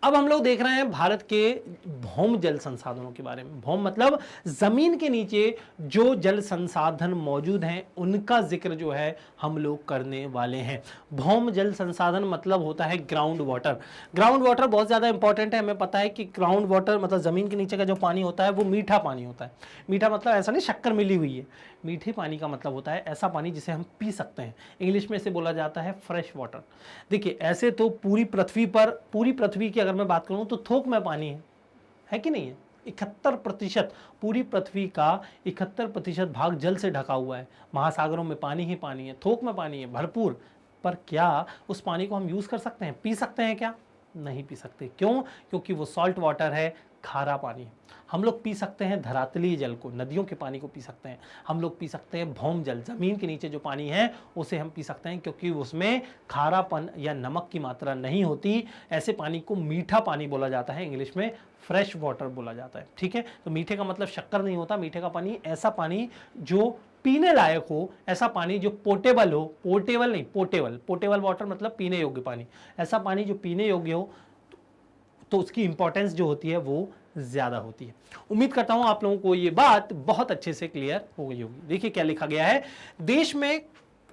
A: अब हम लोग देख रहे हैं भारत के भौम जल संसाधनों के बारे में। भौम मतलब जमीन के नीचे जो जल संसाधन मौजूद हैं उनका जिक्र जो है हम लोग करने वाले हैं। भौम जल संसाधन मतलब होता है ग्राउंड वाटर। ग्राउंड वाटर बहुत ज़्यादा इंपॉर्टेंट है। हमें पता है कि ग्राउंड वाटर मतलब ज़मीन के नीचे का जो पानी होता है वो मीठा पानी होता है। मीठा मतलब ऐसा नहीं शक्कर मिली हुई है, मीठे पानी का मतलब होता है ऐसा पानी जिसे हम पी सकते हैं। इंग्लिश में इसे बोला जाता है फ्रेश वाटर। देखिए, ऐसे तो पूरी पृथ्वी की अगर मैं बात करूं तो थोक में पानी है कि नहीं है? 71% पूरी पृथ्वी का 71% भाग जल से ढका हुआ है। महासागरों में पानी ही पानी है, थोक में पानी है भरपूर। पर क्या उस पानी को हम यूज कर सकते हैं, पी सकते हैं क्या? नहीं पी सकते। क्यों? क्योंकि वो सॉल्ट वाटर है, खारा पानी है। हम लोग पी सकते हैं धरातलीय जल को, नदियों के पानी को पी सकते हैं। हम लोग पी सकते हैं भौम जल, जमीन के नीचे जो पानी है उसे हम पी सकते हैं, क्योंकि उसमें खारापन या नमक की मात्रा नहीं होती। ऐसे पानी को मीठा पानी बोला जाता है, इंग्लिश में फ्रेश वाटर बोला जाता है। ठीक है, तो मीठे का मतलब शक्कर नहीं होता। मीठे का पानी ऐसा पानी जो पीने लायक हो, ऐसा पानी जो पोर्टेबल हो, पोर्टेबल नहीं, पोर्टेबल वाटर मतलब पीने योग्य पानी। ऐसा पानी जो पीने योग्य हो तो उसकी इंपॉर्टेंस जो होती है वो ज्यादा होती है। उम्मीद करता हूं आप लोगों को ये बात बहुत अच्छे से क्लियर हो गई होगी। देखिए क्या लिखा गया है, देश में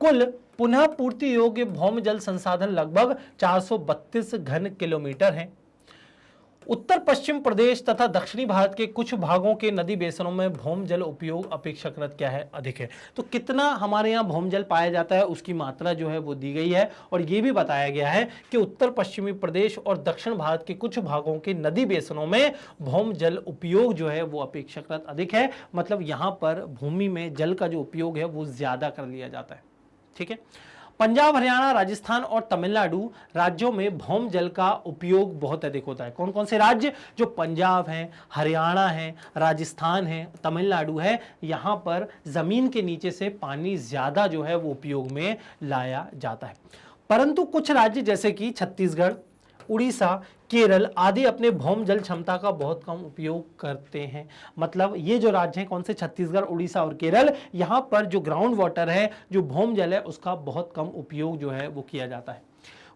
A: कुल पुनः पूर्ति योग्य भौम जल संसाधन लगभग 432 घन किलोमीटर है। उत्तर पश्चिम प्रदेश तथा दक्षिणी भारत के कुछ भागों के नदी बेसिनों में भौम जल उपयोग अपेक्षाकृत क्या है, अधिक है। तो कितना हमारे यहाँ भौम जल पाया जाता है उसकी मात्रा जो है वो दी गई है। और ये भी बताया गया है कि उत्तर पश्चिमी प्रदेश और दक्षिण भारत के कुछ भागों के नदी बेसिनों में भौम जल उपयोग जो है वो अपेक्षाकृत अधिक है। मतलब यहाँ पर भूमि में जल का जो उपयोग है वो ज्यादा कर लिया जाता है। ठीक है, पंजाब, हरियाणा, राजस्थान और तमिलनाडु राज्यों में भौम जल का उपयोग बहुत अधिक होता है। कौन कौन से राज्य? जो पंजाब है, हरियाणा है, राजस्थान है, तमिलनाडु है, यहाँ पर जमीन के नीचे से पानी ज्यादा जो है वो उपयोग में लाया जाता है। परंतु कुछ राज्य जैसे कि छत्तीसगढ़, उड़ीसा, केरल आदि अपने भौम जल क्षमता का बहुत कम उपयोग करते हैं। मतलब ये जो राज्य हैं कौन से? छत्तीसगढ़, उड़ीसा और केरल, यहाँ पर जो ग्राउंड वाटर है, जो भौम जल है, उसका बहुत कम उपयोग जो है वो किया जाता है।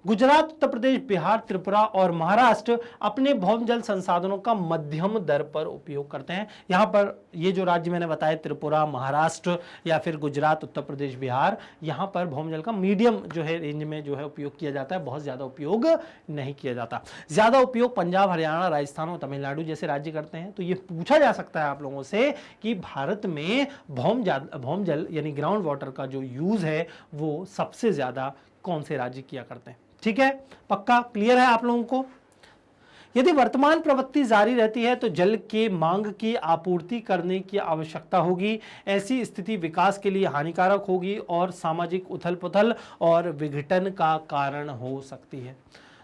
A: गुजरात, उत्तर प्रदेश, बिहार, त्रिपुरा और महाराष्ट्र अपने भौम जल संसाधनों का मध्यम दर पर उपयोग करते हैं। यहाँ पर ये जो राज्य मैंने बताए, त्रिपुरा, महाराष्ट्र या फिर गुजरात, उत्तर प्रदेश, बिहार, यहाँ पर भौम जल का मीडियम जो है रेंज में जो है उपयोग किया जाता है, बहुत ज्यादा उपयोग नहीं किया जाता। ज्यादा उपयोग पंजाब, हरियाणा, राजस्थान और तमिलनाडु जैसे राज्य करते हैं। तो ये पूछा जा सकता है आप लोगों से कि भारत में भौम जल यानी ग्राउंड वाटर का जो यूज है वो सबसे ज्यादा कौन से राज्य किया करते हैं। ठीक है, पक्का क्लियर है आप लोगों को? यदि वर्तमान प्रवृत्ति जारी रहती है तो जल के मांग की आपूर्ति करने की आवश्यकता होगी। ऐसी स्थिति विकास के लिए हानिकारक होगी और सामाजिक उथल पुथल और विघटन का कारण हो सकती है।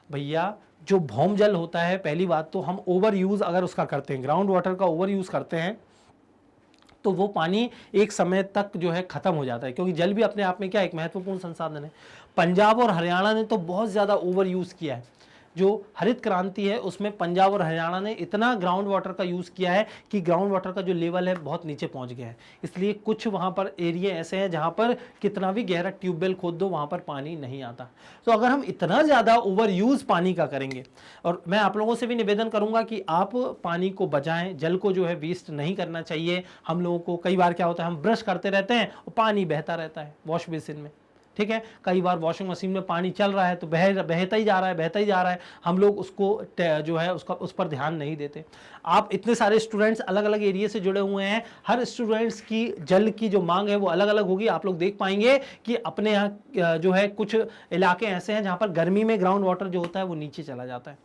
A: भैया, जो भौम जल होता है, पहली बात तो हम ओवर यूज अगर उसका करते हैं, ग्राउंड वाटर का ओवर यूज करते हैं, तो वो पानी एक समय तक जो है खत्म हो जाता है, क्योंकि जल भी अपने आप में क्या एक महत्वपूर्ण संसाधन है। पंजाब और हरियाणा ने तो बहुत ज़्यादा ओवर यूज़ किया है। जो हरित क्रांति है उसमें पंजाब और हरियाणा ने इतना ग्राउंड वाटर का यूज़ किया है कि ग्राउंड वाटर का जो लेवल है बहुत नीचे पहुंच गया है। इसलिए कुछ वहाँ पर एरिया ऐसे हैं जहाँ पर कितना भी गहरा ट्यूबवेल खोद दो वहाँ पर पानी नहीं आता। तो अगर हम इतना ज़्यादा ओवर यूज़ पानी का करेंगे, और मैं आप लोगों से भी निवेदन करूँगा कि आप पानी को बचाएं, जल को जो है वेस्ट नहीं करना चाहिए। हम लोगों को कई बार क्या होता है, हम ब्रश करते रहते हैं और पानी बहता रहता है वॉश बेसिन में। ठीक है, कई बार वॉशिंग मशीन में पानी चल रहा है तो बहता ही जा रहा है, हम लोग उसको जो है उस पर ध्यान नहीं देते। आप इतने सारे स्टूडेंट्स अलग अलग एरिया से जुड़े हुए हैं, हर स्टूडेंट्स की जल की जो मांग है वो अलग अलग होगी। आप लोग देख पाएंगे कि अपने यहाँ जो है कुछ इलाके ऐसे हैं जहाँ पर गर्मी में ग्राउंड वाटर जो होता है वो नीचे चला जाता है।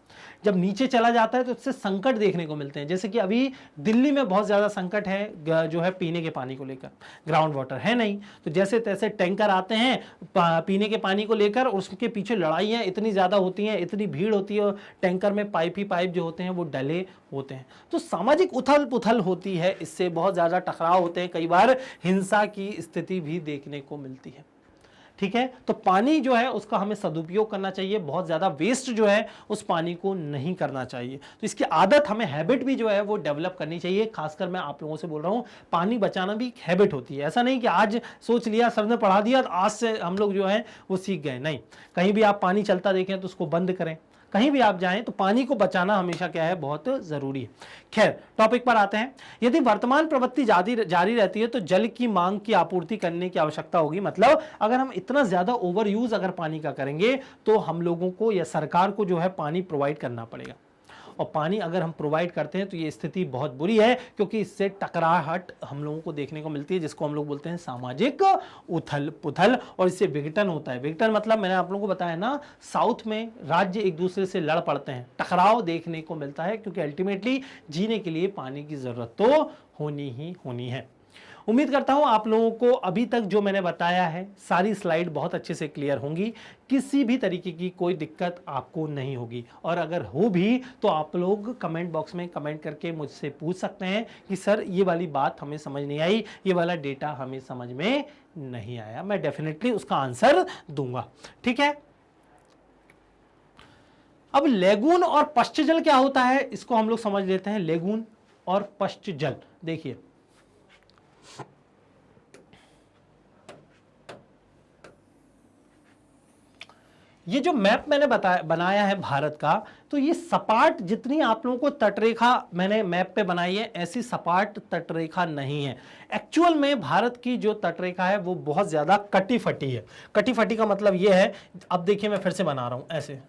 A: जब नीचे चला जाता है तो इससे संकट देखने को मिलते हैं, जैसे कि अभी दिल्ली में बहुत ज़्यादा संकट है जो है पीने के पानी को लेकर, ग्राउंड वाटर है नहीं, तो जैसे तैसे टैंकर आते हैं पीने के पानी को लेकर, उसके पीछे लड़ाइयाँ इतनी ज़्यादा होती हैं, इतनी भीड़ होती है, टैंकर में पाइप ही पाइप जो होते हैं वो डले होते हैं, तो सामाजिक उथल पुथल होती है, इससे बहुत ज़्यादा टकराव होते हैं, कई बार हिंसा की स्थिति भी देखने को मिलती है। ठीक है, तो पानी जो है उसका हमें सदुपयोग करना चाहिए, बहुत ज़्यादा वेस्ट जो है उस पानी को नहीं करना चाहिए, तो इसकी आदत हमें हैबिट भी जो है वो डेवलप करनी चाहिए। खासकर मैं आप लोगों से बोल रहा हूँ, पानी बचाना भी एक हैबिट होती है, ऐसा नहीं कि आज सोच लिया सर ने पढ़ा दिया आज से हम लोग जो है वो सीख गए, नहीं। कहीं भी आप पानी चलता देखें तो उसको बंद करें, कहीं भी आप जाएं तो पानी को बचाना हमेशा क्या है, बहुत जरूरी है। खैर, टॉपिक पर आते हैं। यदि वर्तमान प्रवृत्ति जारी रहती है तो जल की मांग की आपूर्ति करने की आवश्यकता होगी, मतलब अगर हम इतना ज्यादा ओवर यूज अगर पानी का करेंगे तो हम लोगों को या सरकार को जो है पानी प्रोवाइड करना पड़ेगा, और पानी अगर हम प्रोवाइड करते हैं तो ये स्थिति बहुत बुरी है, क्योंकि इससे टकराहट हम लोगों को देखने को मिलती है, जिसको हम लोग बोलते हैं सामाजिक उथल पुथल, और इससे विघटन होता है। विघटन मतलब मैंने आप लोगों को बताया ना, साउथ में राज्य एक दूसरे से लड़ पड़ते हैं, टकराव देखने को मिलता है, क्योंकि अल्टीमेटली जीने के लिए पानी की जरूरत तो होनी ही होनी है। उम्मीद करता हूं आप लोगों को अभी तक जो मैंने बताया है सारी स्लाइड बहुत अच्छे से क्लियर होंगी, किसी भी तरीके की कोई दिक्कत आपको नहीं होगी, और अगर हो भी तो आप लोग कमेंट बॉक्स में कमेंट करके मुझसे पूछ सकते हैं कि सर ये वाली बात हमें समझ नहीं आई, ये वाला डेटा हमें समझ में नहीं आया, मैं डेफिनेटली उसका आंसर दूंगा। ठीक है, अब लेगून और पश्च जल क्या होता है इसको हम लोग समझ लेते हैं। लेगून और पश्च जल, देखिए ये जो मैप मैंने बनाया है भारत का, तो ये सपाट जितनी आप लोगों को तटरेखा मैंने मैप पे बनाई है, ऐसी सपाट तटरेखा नहीं है। एक्चुअल में भारत की जो तटरेखा है वो बहुत ज्यादा कटी फटी है। कटी फटी का मतलब ये है, अब देखिए मैं फिर से बना रहा हूं ऐसे,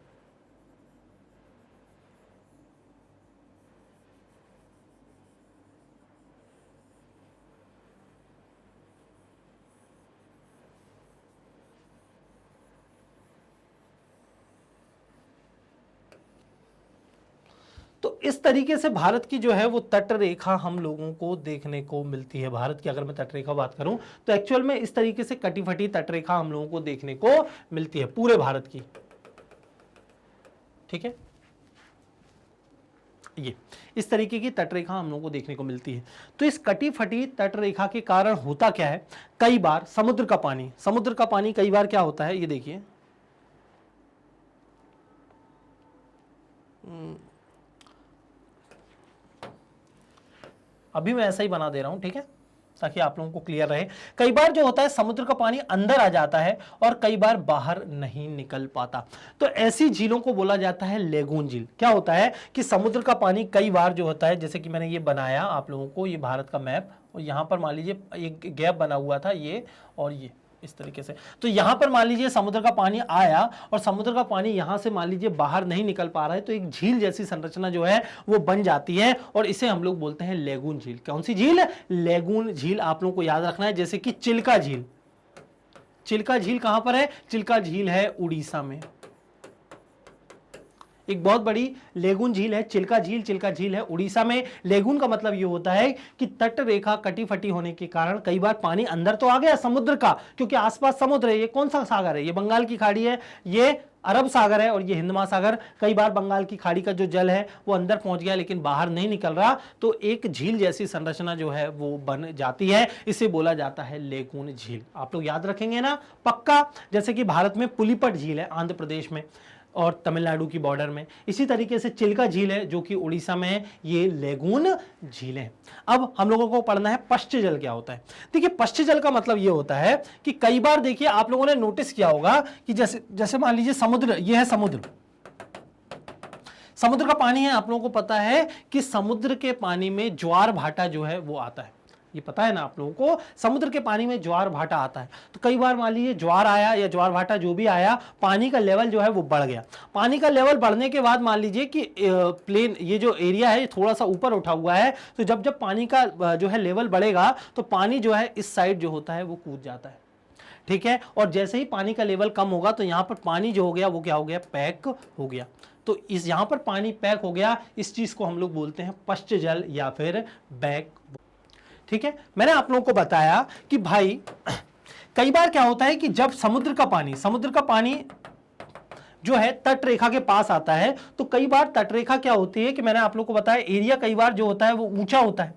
A: तो इस तरीके से भारत की जो है वो तट रेखा हम लोगों को देखने को मिलती है। भारत की अगर मैं तट रेखा बात करूं तो एक्चुअल में इस तरीके से कटी फटी तट रेखा हम लोगों को देखने को मिलती है पूरे भारत की। ठीक है, ये इस तरीके की तटरेखा हम लोगों को देखने को मिलती है। तो इस कटी फटी तटरेखा के कारण होता क्या है, कई बार समुद्र का पानी कई बार क्या होता है, ये देखिए अभी मैं ऐसा ही बना दे रहा हूं, ठीक है, ताकि आप लोगों को क्लियर रहे। कई बार जो होता है समुद्र का पानी अंदर आ जाता है और कई बार बाहर नहीं निकल पाता, तो ऐसी झीलों को बोला जाता है लेगून झील। क्या होता है कि समुद्र का पानी कई बार जो होता है, जैसे कि मैंने ये बनाया आप लोगों को, ये भारत का मैप, और यहां पर मान लीजिए एक गैप बना हुआ था ये और ये इस तरीके से, तो यहां पर मान लीजिए समुद्र का पानी आया और समुद्र का पानी यहां से मान लीजिए बाहर नहीं निकल पा रहा है, तो एक झील जैसी संरचना जो है वो बन जाती है, और इसे हम लोग बोलते हैं लेगून झील। कौन सी झील? लेगून झील। आप लोगों को याद रखना है, जैसे कि चिल्का झील। चिल्का झील कहां पर है? चिल्का झील है उड़ीसा में, एक बहुत बड़ी लेगून झील है चिल्का झील। चिल्का झील है उड़ीसा में। लेगून का मतलब ये होता है कि तट रेखा कटी फटी होने के कारण कई बार पानी अंदर तो आ गया समुद्र का, क्योंकि आसपास समुद्र है। ये कौन सा सागर है? ये बंगाल की खाड़ी है, ये अरब सागर है और ये हिंद महासागर। कई बार बंगाल की खाड़ी का जो जल है वो अंदर पहुंच गया लेकिन बाहर नहीं निकल रहा, तो एक झील जैसी संरचना जो है वो बन जाती है। इसे बोला जाता है लेगून झील। आप लोग याद रखेंगे ना पक्का। जैसे कि भारत में पुलिपट झील है आंध्र प्रदेश में और तमिलनाडु की बॉर्डर में, इसी तरीके से चिल्का झील है जो कि उड़ीसा में है, ये लेगून झील है। अब हम लोगों को पढ़ना है पश्च जल क्या होता है। देखिए पश्च जल का मतलब ये होता है कि कई बार देखिए आप लोगों ने नोटिस किया होगा कि जैसे मान लीजिए समुद्र, ये है समुद्र, समुद्र का पानी है। आप लोगों को पता है कि समुद्र के पानी में ज्वार भाटा जो है वो आता है, ये पता है ना आप लोगों को, समुद्र के पानी में ज्वार भाटा आता है। तो कई बार मान लीजिए ज्वार आया या ज्वार भाटा जो भी आया, पानी का लेवल जो है वो बढ़ गया। पानी का लेवल बढ़ने के बाद मान लीजिए कि प्लेन, ये जो एरिया है थोड़ा सा ऊपर उठा हुआ है, तो जब पानी का जो है लेवल बढ़ेगा तो पानी जो है इस साइड जो होता है वो कूद जाता है, ठीक है। और जैसे ही पानी का लेवल कम होगा तो यहाँ पर पानी जो हो गया वो क्या हो गया? पैक हो गया। तो इस यहां पर पानी पैक हो गया, इस चीज को हम लोग बोलते हैं पश्च जल या फिर बैक। ठीक है, मैंने आप लोगों को बताया कि भाई कई बार क्या होता है कि जब समुद्र का पानी जो है तट रेखा के पास आता है, तो कई बार तट रेखा क्या होती है कि मैंने आप लोगों को बताया एरिया कई बार जो होता है वो ऊंचा होता है।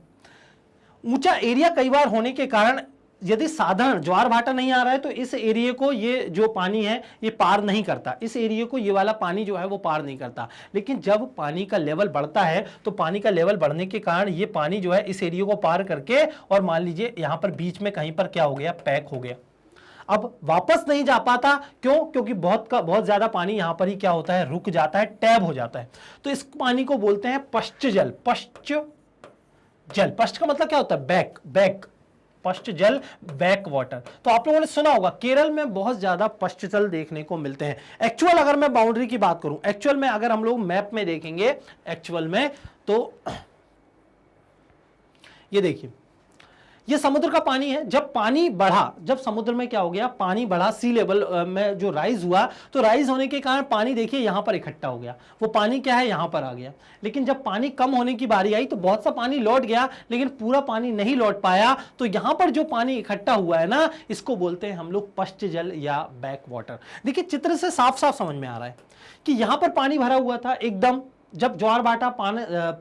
A: ऊंचा एरिया कई बार होने के कारण यदि साधारण ज्वार भाटा नहीं आ रहा है तो इस एरिया को ये जो पानी है ये पार नहीं करता, इस एरिया को ये वाला पानी जो है वो पार नहीं करता। लेकिन जब पानी का लेवल बढ़ता है तो पानी का लेवल बढ़ने के कारण ये पानी जो है इस एरिया को पार करके और मान लीजिए यहां पर बीच में कहीं पर क्या हो गया, पैक हो गया। अब वापस नहीं जा पाता, क्यों? क्योंकि बहुत ज्यादा पानी यहां पर ही क्या होता है, रुक जाता है, टैब हो जाता है। तो इस पानी को बोलते हैं पश्च जल। पश्च जल, पश्च का मतलब क्या होता है, बैक, पश्च जल, बैक वाटर। तो आप लोगों ने सुना होगा केरल में बहुत ज्यादा पश्च जल देखने को मिलते हैं। एक्चुअल अगर मैं बाउंड्री की बात करूं, एक्चुअल में अगर हम लोग मैप में देखेंगे एक्चुअल में, तो ये देखिए ये समुद्र का पानी है। जब पानी बढ़ा, जब समुद्र में क्या हो गया, पानी बढ़ा, सी लेवल में जो राइज हुआ, तो राइज होने के कारण पानी देखिए यहां पर इकट्ठा हो गया, वो पानी क्या है यहां पर आ गया। लेकिन जब पानी कम होने की बारी आई तो बहुत सा पानी लौट गया, लेकिन पूरा पानी नहीं लौट पाया। तो यहां पर जो पानी इकट्ठा हुआ है ना, इसको बोलते हैं हम लोग पश्च जल या बैक वाटर। देखिए चित्र से साफ साफ समझ में आ रहा है कि यहां पर पानी भरा हुआ था एकदम। जब ज्वार भाटा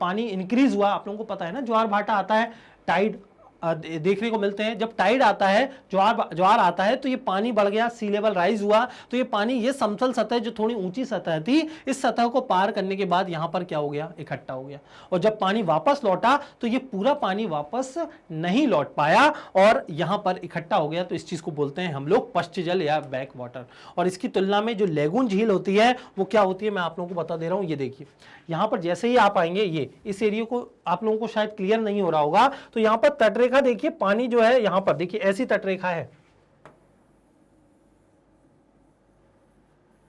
A: पानी इंक्रीज हुआ, आप लोगों को पता है ना ज्वार भाटा आता है, टाइड देखने को मिलते हैं। जब टाइड आता है, ज्वार आता है, तो ये पानी बढ़ गया, सी लेवल राइज हुआ, तो ये पानी, ये समतल सतह जो थोड़ी ऊंची सतह थी, इस सतह को पार करने के बाद यहां पर क्या हो गया, इकट्ठा हो गया। और जब पानी वापस लौटा तो ये पूरा पानी वापस नहीं लौट पाया और यहां पर इकट्ठा हो गया। तो इस चीज को बोलते हैं हम लोग पश्च जल या बैक वाटर। और इसकी तुलना में जो लेगून झील होती है वो क्या होती है, मैं आप लोगों को बता दे रहा हूं। ये देखिए यहां पर जैसे ही आप आएंगे, ये इस एरिया को आप लोगों को शायद क्लियर नहीं हो रहा होगा, तो यहां पर तटरेखा देखिए, पानी जो है यहां पर देखिए ऐसी तटरेखा है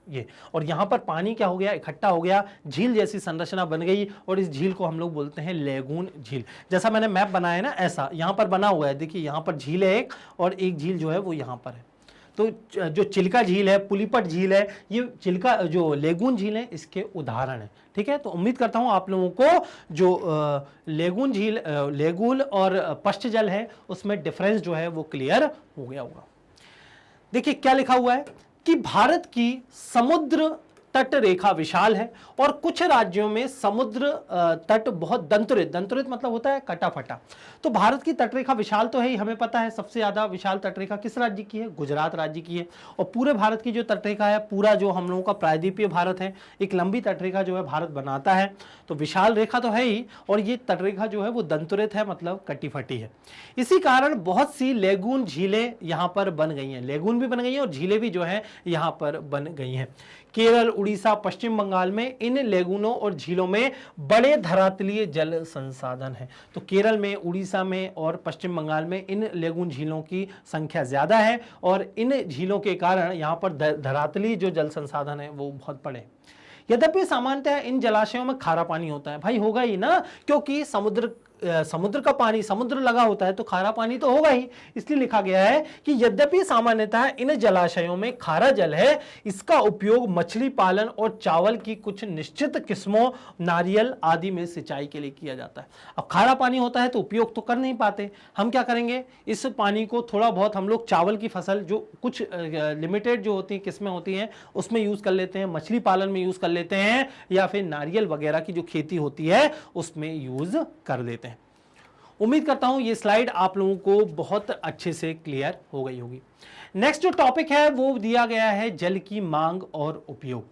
A: ये, और यहां पर पानी क्या हो गया, इकट्ठा हो गया, झील जैसी संरचना बन गई और इस झील को हम लोग बोलते हैं लेगून झील। जैसा मैंने मैप बनाया ना, ऐसा यहां पर बना हुआ है। देखिए यहां पर झील है एक, और एक झील जो है वो यहां पर है। तो जो चिल्का झील है, पुलिपट झील है, ये चिल्का जो लेगून झील है इसके उदाहरण है। ठीक है, तो उम्मीद करता हूं आप लोगों को जो लेगून झील, लेगून और पश्च जल है उसमें डिफरेंस जो है वो क्लियर हो गया होगा। देखिए क्या लिखा हुआ है कि भारत की समुद्र तट रेखा विशाल है और कुछ राज्यों में समुद्र तट बहुत दंतुरित, दंतुरित मतलब होता है कटा फटा। तो भारत की तटरेखा विशाल तो है ही, हमें पता है सबसे ज्यादा विशाल तटरेखा किस राज्य की है, गुजरात राज्य की है। और पूरे भारत की जो तटरेखा है, पूरा जो हम लोगों का प्रायद्वीपीय भारत है, एक लंबी तटरेखा जो है भारत बनाता है। तो विशाल रेखा तो है ही, और ये तटरेखा जो है वो दंतुरित है, मतलब कटी फटी है। इसी कारण बहुत सी लेगून झीलें यहां पर बन गई हैं, लेगून भी बन गई हैं और झीलें भी जो है यहां पर बन गई हैं। केरल, उड़ीसा, पश्चिम बंगाल में इन लेगूनों और झीलों में बड़े धरातलीय जल संसाधन हैं। तो केरल में, उड़ीसा में और पश्चिम बंगाल में इन लेगून झीलों की संख्या ज्यादा है और इन झीलों के कारण यहाँ पर धरातलीय जो जल संसाधन है वो बहुत बड़े। यद्यपि सामान्यतः इन जलाशयों में खारा पानी होता है, भाई होगा ही ना, क्योंकि समुद्र का पानी, समुद्र लगा होता है तो खारा पानी तो होगा ही। इसलिए लिखा गया है कि यद्यपि सामान्यतः इन जलाशयों में खारा जल है, इसका उपयोग मछली पालन और चावल की कुछ निश्चित किस्मों, नारियल आदि में सिंचाई के लिए किया जाता है। अब खारा पानी होता है तो उपयोग तो कर नहीं पाते, हम क्या करेंगे, इस पानी को थोड़ा बहुत हम लोग चावल की फसल, जो कुछ लिमिटेड जो होती है किस्में होती हैं उसमें यूज कर लेते हैं, मछली पालन में यूज कर लेते हैं, या फिर नारियल वगैरह की जो खेती होती है उसमें यूज कर लेते हैं। उम्मीद करता हूं ये स्लाइड आप लोगों को बहुत अच्छे से क्लियर हो गई होगी। नेक्स्ट जो टॉपिक है वो दिया गया है जल की मांग और उपयोग।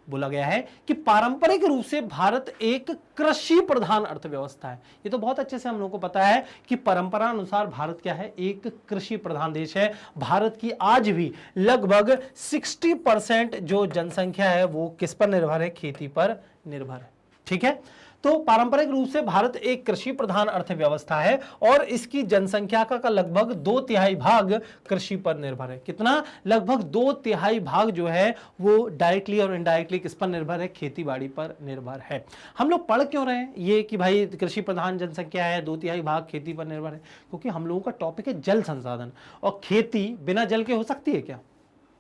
A: बोला गया है कि पारंपरिक रूप से भारत एक कृषि प्रधान अर्थव्यवस्था है। ये तो बहुत अच्छे से हम लोगों को पता है कि परंपरा अनुसार भारत क्या है, एक कृषि प्रधान देश है। भारत की आज भी लगभग 60% जो जनसंख्या है वो किस पर निर्भर है, खेती पर निर्भर है। ठीक है, तो पारंपरिक रूप से भारत एक कृषि प्रधान अर्थव्यवस्था है और इसकी जनसंख्या का लगभग 2/3 भाग कृषि पर निर्भर है। कितना? लगभग 2/3 भाग जो है वो डायरेक्टली और इनडायरेक्टली किस पर निर्भर है, खेती बाड़ी पर निर्भर है। हम लोग पढ़ क्यों रहे हैं ये कि भाई कृषि प्रधान जनसंख्या है, 2/3 भाग खेती पर निर्भर है? क्योंकि हम लोगों का टॉपिक है जल संसाधन, और खेती बिना जल के हो सकती है क्या?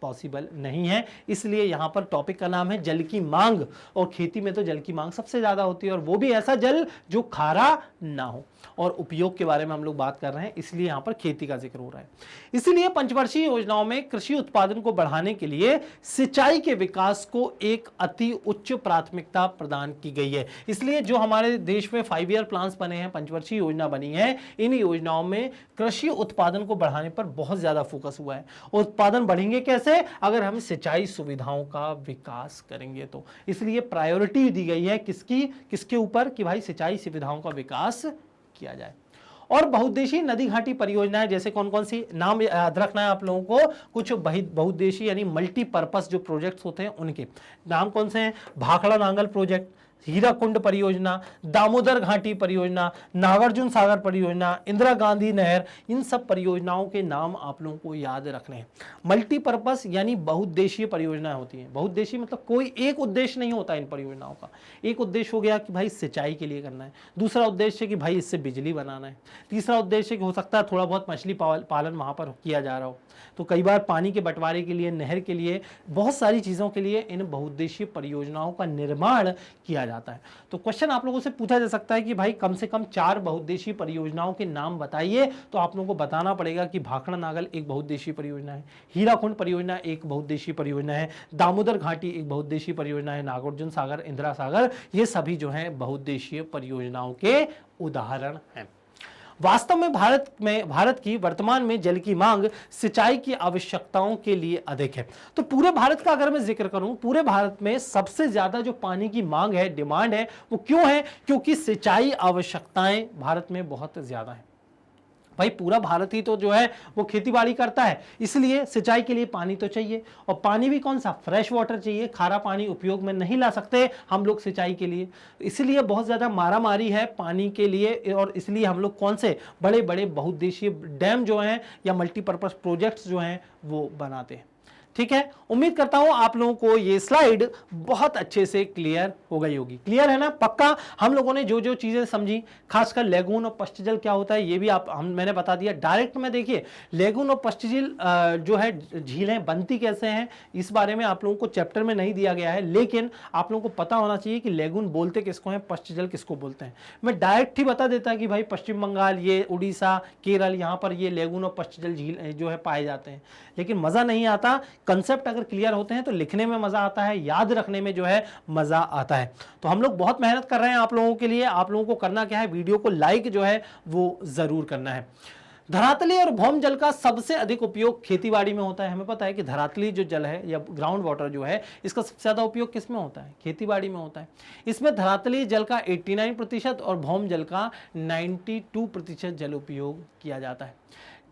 A: पॉसिबल नहीं है। इसलिए यहां पर टॉपिक का नाम है जल की मांग, और खेती में तो जल की मांग सबसे ज्यादा होती है, और वो भी ऐसा जल जो खारा ना हो। और उपयोग के बारे में हम लोग बात कर रहे हैं, इसलिए यहां पर खेती का जिक्र हो रहा है। इसलिए पंचवर्षीय योजनाओं में कृषि उत्पादन को बढ़ाने के लिए सिंचाई के विकास को एक अति उच्च प्राथमिकता प्रदान की गई है। इसलिए जो हमारे देश में 5 ईयर प्लान्स बने हैं, पंचवर्षीय योजना बनी है, इन योजनाओं में कृषि उत्पादन को बढ़ाने पर बहुत ज्यादा फोकस हुआ है। उत्पादन बढ़ेंगे कैसे? अगर हम सिंचाई सुविधाओं का विकास करेंगे तो। इसलिए प्रायोरिटी दी गई है किसके ऊपर कि भाई सिंचाई सुविधाओं का विकास किया जाए। और बहुउद्देशीय नदी घाटी परियोजनाएं जैसे कौन कौन सी, नाम याद रखना है आप लोगों को, कुछ बहुउद्देशीय यानी मल्टीपर्पस जो प्रोजेक्ट्स होते हैं उनके नाम कौन से हैं? भाखड़ा नांगल प्रोजेक्ट, हीराकुंड परियोजना, दामोदर घाटी परियोजना, नागार्जुन सागर परियोजना, इंदिरा गांधी नहर, इन सब परियोजनाओं के नाम आप लोगों को याद रखने हैं। मल्टीपर्पस यानी बहुउद्देशीय परियोजनाएं होती हैं। बहुउद्देशीय मतलब कोई एक उद्देश्य नहीं होता इन परियोजनाओं का। एक उद्देश्य हो गया कि भाई सिंचाई के लिए करना है, दूसरा उद्देश्य है कि भाई इससे बिजली बनाना है, तीसरा उद्देश्य हो सकता है थोड़ा बहुत मछली पालन वहां पर किया जा रहा हो। तो कई बार पानी के बंटवारे के लिए, नहर के लिए, बहुत सारी चीजों के लिए इन बहुउद्देशीय परियोजनाओं का निर्माण किया जाता है। तो क्वेश्चन आप लोगों से पूछा जा सकता है कि भाई कम से कम 4 बहुउद्देशीय परियोजनाओं के नाम बताइए। तो आप लोगों को बताना पड़ेगा कि भाखड़ा नांगल एक बहुउद्देशीय परियोजना है, हीराकुंड परियोजना एक बहुउद्देशीय परियोजना है, दामोदर घाटी एक बहुउद्देशीय परियोजना है, नागार्जुन सागर, इंदिरा सागर, ये सभी जो है बहुउद्देशीय परियोजनाओं के उदाहरण हैं। वास्तव में भारत की वर्तमान में जल की मांग सिंचाई की आवश्यकताओं के लिए अधिक है। तो पूरे भारत का अगर मैं जिक्र करूं, पूरे भारत में सबसे ज्यादा जो पानी की मांग है, डिमांड है, वो क्यों है? क्योंकि सिंचाई आवश्यकताएं भारत में बहुत ज्यादा है। भाई पूरा भारत ही तो जो है वो खेती बाड़ी करता है, इसलिए सिंचाई के लिए पानी तो चाहिए, और पानी भी कौन सा? फ्रेश वाटर चाहिए। खारा पानी उपयोग में नहीं ला सकते हम लोग सिंचाई के लिए, इसलिए बहुत ज्यादा मारामारी है पानी के लिए। और इसलिए हम लोग कौन से बड़े बड़े बहुउद्देशीय डैम जो हैं या मल्टीपर्पज प्रोजेक्ट्स जो हैं वो बनाते हैं। ठीक है, उम्मीद करता हूं आप लोगों को ये स्लाइड बहुत अच्छे से क्लियर हो गई होगी। क्लियर है ना? पक्का? हम लोगों ने जो जो चीजें समझी, खासकर लेगून और पश्चजल क्या होता है ये भी मैंने बता दिया। डायरेक्ट में देखिए लेगून और पश्चजल जो है झीलें बनती कैसे हैं, इस बारे में आप लोगों को चैप्टर में नहीं दिया गया है, लेकिन आप लोगों को पता होना चाहिए कि लेगून बोलते किसको हैं, पश्चजल किसको बोलते हैं। मैं डायरेक्ट ही बता देता कि भाई पश्चिम बंगाल, ये उड़ीसा, केरल, यहाँ पर ये लेगून और पश्चजल झील जो है पाए जाते हैं, लेकिन मजा नहीं आता। कंसेप्ट अगर क्लियर होते हैं तो लिखने में मजा आता है, याद रखने में जो है मजा आता है। तो हम लोग बहुत मेहनत कर रहे हैं आप लोगों के लिए। आप लोगों को करना क्या है? वीडियो को लाइक जो है वो जरूर करना है। धरातली और भौम जल का सबसे अधिक उपयोग खेतीबाड़ी में होता है। हमें पता है कि धरातली जो जल है या ग्राउंड वाटर जो है, इसका सबसे ज्यादा उपयोग किस में होता है? खेतीबाड़ी में होता है। इसमें धरातली जल का 89% और भौम जल का 92% जल उपयोग किया जाता है,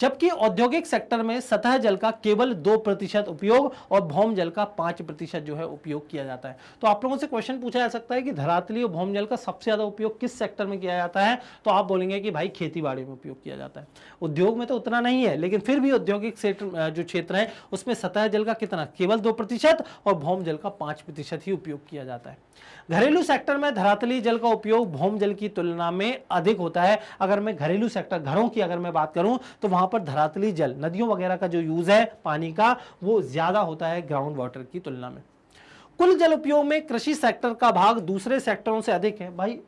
A: जबकि औद्योगिक सेक्टर में सतह जल का केवल 2% उपयोग और भौम जल का 5% जो है उपयोग किया जाता है। तो आप लोगों से क्वेश्चन पूछा जा सकता है कि धरातली और भौम जल का सबसे ज्यादा उपयोग किस सेक्टर में किया जाता है? तो आप बोलेंगे कि भाई खेतीबाड़ी में उपयोग किया जाता है। उद्योग में तो उतना नहीं है, लेकिन फिर भी औद्योगिक जो क्षेत्र है उसमें सतह जल का कितना? केवल 2% और भौम जल का 5% ही उपयोग किया जाता है। घरेलू सेक्टर में धरातली जल का उपयोग भौम जल की तुलना में अधिक होता है। अगर मैं घरेलू सेक्टर, घरों की अगर मैं बात करूं, तो वहां पर धरातली जल, नदियों वगैरह का जो यूज है पानी का, वो ज्यादा होता है ग्राउंड वाटर की तुलना में। कुल जल उपयोग में कृषि सेक्टर का भाग दूसरे सेक्टरों से अधिक है। भाई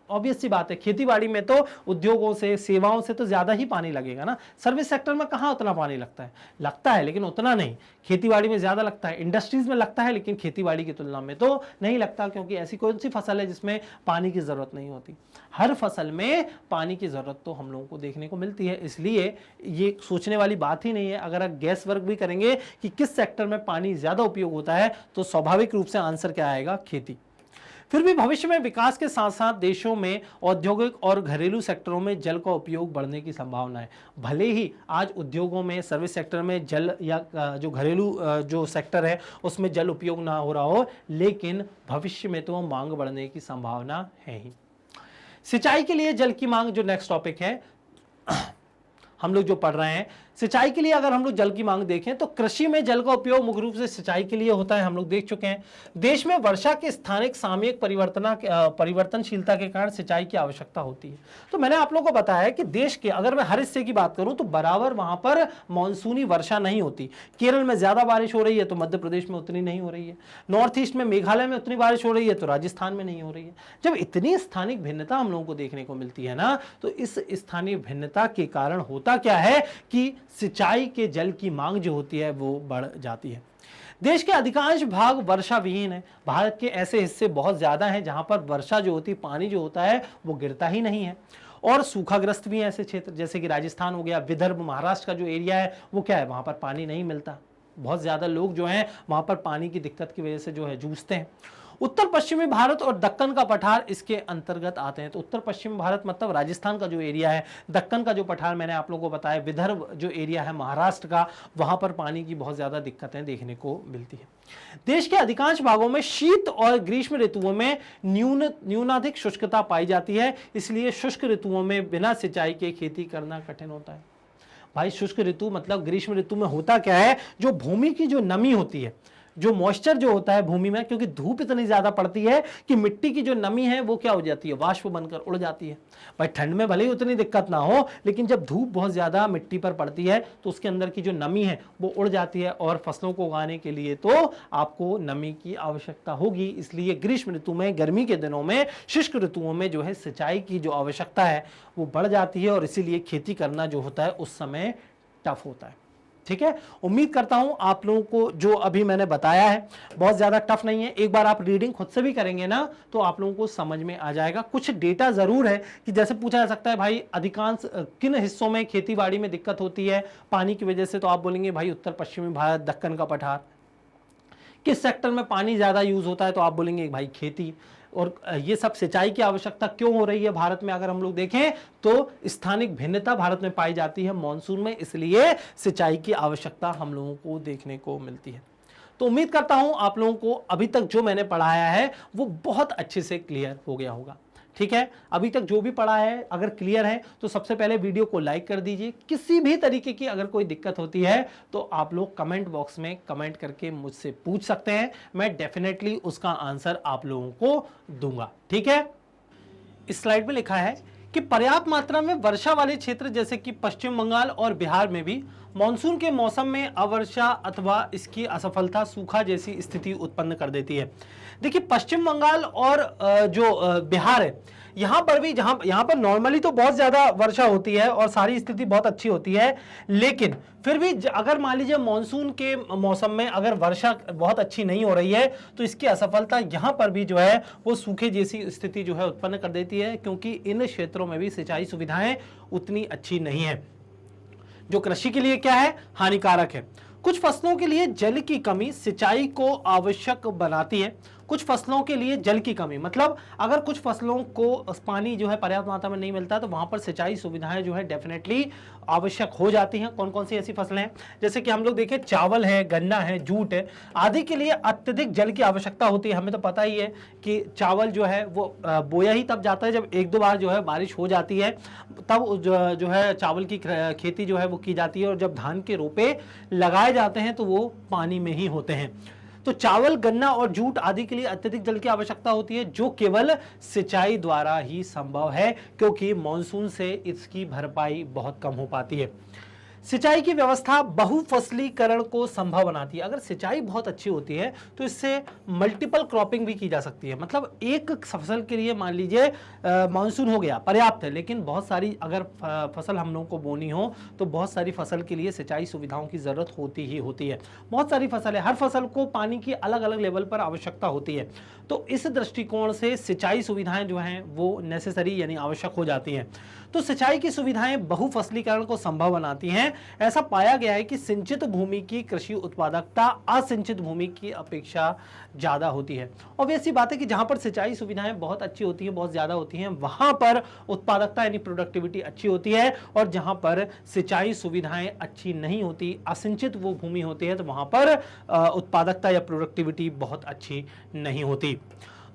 A: ऑब्वियस सी बात है, खेतीबाड़ी में तो उद्योगों से, सेवाओं से तो ज्यादा ही पानी लगेगा ना। सर्विस सेक्टर में कहां उतना पानी लगता है लेकिन उतना नहीं। खेतीबाड़ी में ज्यादा लगता है, इंडस्ट्रीज में लगता है, लेकिन खेतीबाड़ी की तुलना में तो नहीं लगता, क्योंकि ऐसी कौन सी फसल है जिसमें पानी की जरूरत नहीं होती? हर फसल में पानी की जरूरत तो हम लोगों को देखने को मिलती है। इसलिए ये सोचने वाली बात ही नहीं है। अगर आप गैस वर्क भी करेंगे कि किस सेक्टर में पानी ज्यादा उपयोग होता है, तो स्वाभाविक रूप से आंसर क्या आएगा? खेती। फिर भी भविष्य में विकास के साथ साथ देशों में औद्योगिक और घरेलू सेक्टरों में जल का उपयोग बढ़ने की संभावना है। भले ही आज उद्योगों में, सर्विस सेक्टर में जल या जो घरेलू जो सेक्टर है उसमें जल उपयोग ना हो रहा हो, लेकिन भविष्य में तो मांग बढ़ने की संभावना है ही। सिंचाई के लिए जल की मांग जो नेक्स्ट टॉपिक है हम लोग जो पढ़ रहे हैं, सिंचाई के लिए अगर हम लोग जल की मांग देखें तो कृषि में जल का उपयोग मुख्य रूप से सिंचाई के लिए होता है, हम लोग देख चुके हैं। देश में वर्षा के स्थानिक सामयिक परिवर्तनशीलता के कारण सिंचाई की आवश्यकता होती है। तो मैंने आप लोगों को बताया कि देश के अगर मैं हर हिस्से की बात करूं तो बराबर वहां पर मानसूनी वर्षा नहीं होती। केरल में ज्यादा बारिश हो रही है तो मध्य प्रदेश में उतनी नहीं हो रही है, नॉर्थ ईस्ट में मेघालय में उतनी बारिश हो रही है तो राजस्थान में नहीं हो रही है। जब इतनी स्थानिक भिन्नता हम लोगों को देखने को मिलती है ना, तो इस स्थानीय भिन्नता के कारण होता क्या है कि सिंचाई के जल की मांग जो होती है वो बढ़ जाती है। देश के अधिकांश भाग वर्षा विहीन है। भारत के ऐसे हिस्से बहुत ज्यादा हैं जहां पर वर्षा जो होती है, पानी जो होता है वो गिरता ही नहीं है, और सूखाग्रस्त भी हैं ऐसे क्षेत्र, जैसे कि राजस्थान हो गया, विदर्भ, महाराष्ट्र का जो एरिया है वो क्या है, वहां पर पानी नहीं मिलता। बहुत ज्यादा लोग जो हैं वहां पर पानी की दिक्कत की वजह से जो है जूझते हैं। उत्तर पश्चिमी भारत और दक्कन का पठार इसके अंतर्गत आते हैं। तो उत्तर पश्चिमी भारत मतलब राजस्थान का जो एरिया है, दक्कन का जो पठार मैंने आप लोगों को बताया, विदर्भ जो एरिया है महाराष्ट्र का, वहां पर पानी की बहुत ज्यादा दिक्कतें देखने को मिलती है। देश के अधिकांश भागों में शीत और ग्रीष्म ऋतुओं में न्यूनाधिक शुष्कता पाई जाती है, इसलिए शुष्क ऋतुओं में बिना सिंचाई के खेती करना कठिन होता है। भाई शुष्क ऋतु मतलब ग्रीष्म ऋतु में होता क्या है, जो भूमि की जो नमी होती है, जो मॉइस्चर जो होता है भूमि में, क्योंकि धूप इतनी ज्यादा पड़ती है कि मिट्टी की जो नमी है वो क्या हो जाती है, वाष्प बनकर उड़ जाती है। भाई ठंड में भले ही उतनी दिक्कत ना हो, लेकिन जब धूप बहुत ज्यादा मिट्टी पर पड़ती है तो उसके अंदर की जो नमी है वो उड़ जाती है, और फसलों को उगाने के लिए तो आपको नमी की आवश्यकता होगी। इसलिए ग्रीष्म ऋतु में, गर्मी के दिनों में, शुष्क ऋतुओं में जो है सिंचाई की जो आवश्यकता है वो बढ़ जाती है, और इसीलिए खेती करना जो होता है उस समय टफ होता है। ठीक है, उम्मीद करता हूं आप लोगों को जो अभी मैंने बताया है बहुत ज्यादा टफ नहीं है। एक बार आप रीडिंग खुद से भी करेंगे ना तो आप लोगों को समझ में आ जाएगा। कुछ डेटा जरूर है कि जैसे पूछा जा सकता है भाई अधिकांश किन हिस्सों में खेती बाड़ी में दिक्कत होती है पानी की वजह से, तो आप बोलेंगे भाई उत्तर पश्चिमी भारत, दक्कन का पठार। किस सेक्टर में पानी ज्यादा यूज होता है, तो आप बोलेंगे भाई खेती। और ये सब सिंचाई की आवश्यकता क्यों हो रही है भारत में, अगर हम लोग देखें तो स्थानिक भिन्नता भारत में पाई जाती है मॉनसून में, इसलिए सिंचाई की आवश्यकता हम लोगों को देखने को मिलती है। तो उम्मीद करता हूं आप लोगों को अभी तक जो मैंने पढ़ाया है वो बहुत अच्छे से क्लियर हो गया होगा। ठीक है, अभी तक जो भी पढ़ा है अगर क्लियर है तो सबसे पहले वीडियो को लाइक कर दीजिए। किसी भी तरीके की अगर कोई दिक्कत होती है तो आप लोग कमेंट बॉक्स में कमेंट करके मुझसे पूछ सकते हैं, मैं डेफिनेटली उसका आंसर आप लोगों को दूंगा। ठीक है, इस स्लाइड में लिखा है कि पर्याप्त मात्रा में वर्षा वाले क्षेत्र जैसे कि पश्चिम बंगाल और बिहार में भी मानसून के मौसम में अवर्षा अथवा इसकी असफलता, सूखा जैसी स्थिति उत्पन्न कर देती है। देखिए पश्चिम बंगाल और जो बिहार है, यहाँ पर भी यहाँ पर नॉर्मली तो बहुत ज्यादा वर्षा होती है और सारी स्थिति बहुत अच्छी होती है, लेकिन फिर भी अगर मान लीजिए मानसून के मौसम में अगर वर्षा बहुत अच्छी नहीं हो रही है तो इसकी असफलता यहाँ पर भी जो है वो सूखे जैसी स्थिति जो है उत्पन्न कर देती है, क्योंकि इन क्षेत्रों में भी सिंचाई सुविधाएं उतनी अच्छी नहीं है, जो कृषि के लिए क्या है, हानिकारक है। कुछ फसलों के लिए जल की कमी सिंचाई को आवश्यक बनाती है। कुछ फसलों के लिए जल की कमी मतलब अगर कुछ फसलों को पानी जो है पर्याप्त मात्रा में नहीं मिलता तो वहां पर सिंचाई सुविधाएं जो है डेफिनेटली आवश्यक हो जाती हैं। कौन कौन सी ऐसी फसलें हैं, जैसे कि हम लोग देखें चावल है, गन्ना है, जूट है, आदि के लिए अत्यधिक जल की आवश्यकता होती है। हमें तो पता ही है कि चावल जो है वो बोया ही तब जाता है जब एक दो बार जो है बारिश हो जाती है, तब जो है चावल की खेती जो है वो की जाती है, और जब धान के रोपे लगाए जाते हैं तो वो पानी में ही होते हैं। तो चावल, गन्ना और जूट आदि के लिए अत्यधिक जल की आवश्यकता होती है, जो केवल सिंचाई द्वारा ही संभव है, क्योंकि मॉनसून से इसकी भरपाई बहुत कम हो पाती है। सिंचाई की व्यवस्था बहुफसलीकरण को संभव बनाती है। अगर सिंचाई बहुत अच्छी होती है तो इससे मल्टीपल क्रॉपिंग भी की जा सकती है। मतलब एक फसल के लिए मान लीजिए मानसून हो गया पर्याप्त है, लेकिन बहुत सारी अगर फसल हम लोगों को बोनी हो तो बहुत सारी फसल के लिए सिंचाई सुविधाओं की जरूरत होती ही होती है। बहुत सारी फसल है, हर फसल को पानी की अलग अलग लेवल पर आवश्यकता होती है, तो इस दृष्टिकोण से सिंचाई सुविधाएं जो हैं वो नेसेसरी यानी आवश्यक हो जाती हैं। तो सिंचाई की सुविधाएं बहुफसलीकरण को संभव बनाती हैं। ऐसा पाया गया है कि सिंचित भूमि की कृषि उत्पादकता असिंचित भूमि की अपेक्षा ज्यादा होती है। ऑब्वियस सी बात है कि जहां पर सिंचाई सुविधाएं बहुत अच्छी होती है, बहुत ज्यादा होती हैं, वहां पर उत्पादकता यानी प्रोडक्टिविटी अच्छी होती है, और जहां पर सिंचाई सुविधाएं अच्छी नहीं होती, असिंचित वो भूमि होती है, तो वहां पर उत्पादकता या प्रोडक्टिविटी बहुत अच्छी नहीं होती।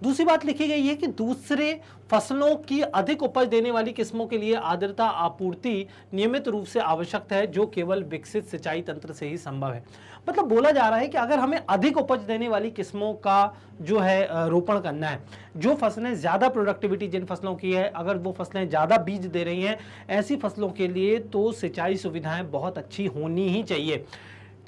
A: दूसरी बात लिखी गई है कि दूसरे फसलों की अधिक उपज देने वाली किस्मों के लिए आर्द्रता आपूर्ति नियमित रूप से आवश्यक है, जो केवल विकसित सिंचाई तंत्र से ही संभव है। मतलब बोला जा रहा है कि अगर हमें अधिक उपज देने वाली किस्मों का जो है रोपण करना है, जो फसलें ज्यादा प्रोडक्टिविटी जिन फसलों की है, अगर वो फसलें ज्यादा बीज दे रही हैं, ऐसी फसलों के लिए तो सिंचाई सुविधाएं बहुत अच्छी होनी ही चाहिए।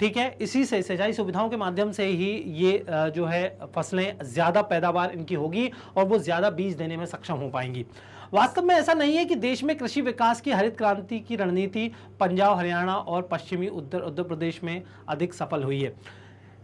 A: ठीक है, इसी से सिंचाई सुविधाओं के माध्यम से ही ये जो है फसलें ज्यादा पैदावार इनकी होगी और वो ज्यादा बीज देने में सक्षम हो पाएंगी। वास्तव में ऐसा नहीं है कि देश में कृषि विकास की हरित क्रांति की रणनीति पंजाब, हरियाणा और पश्चिमी उत्तर प्रदेश में अधिक सफल हुई है।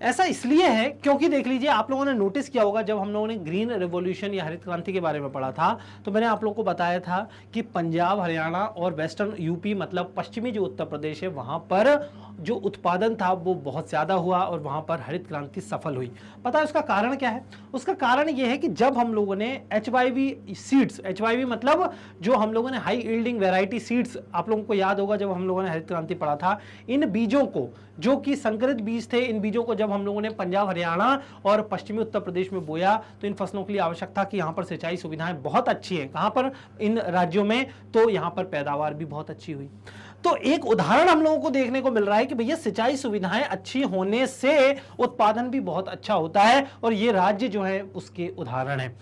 A: ऐसा इसलिए है क्योंकि देख लीजिए, आप लोगों ने नोटिस किया होगा जब हम लोगों ने ग्रीन रेवोल्यूशन या हरित क्रांति के बारे में पढ़ा था, तो मैंने आप लोगों को बताया था कि पंजाब, हरियाणा और वेस्टर्न यूपी मतलब पश्चिमी जो उत्तर प्रदेश है, वहां पर जो उत्पादन था वो बहुत ज्यादा हुआ और वहां पर हरित क्रांति सफल हुई। पता है उसका कारण क्या है? उसका कारण यह है कि जब हम लोगों ने HYV सीड्स, HYV मतलब जो हम लोगों ने हाई यील्डिंग वैरायटी सीड्स, आप लोगों को याद होगा जब हम लोगों ने हरित क्रांति पढ़ा था, इन बीजों को, जो कि संकरित बीज थे, इन बीजों को जब हम लोगों ने पंजाब, हरियाणा और पश्चिमी उत्तर प्रदेश में बोया तो इन फसलों के लिए आवश्यक था कि यहाँ पर सिंचाई सुविधाएं बहुत अच्छी हैं। कहाँ पर? इन राज्यों में। तो यहाँ पर पैदावार भी बहुत अच्छी हुई। तो एक उदाहरण हम लोगों को देखने को मिल रहा है कि भैया सिंचाई सुविधाएं अच्छी होने से उत्पादन भी बहुत अच्छा होता है, और ये राज्य जो है उसके उदाहरण है।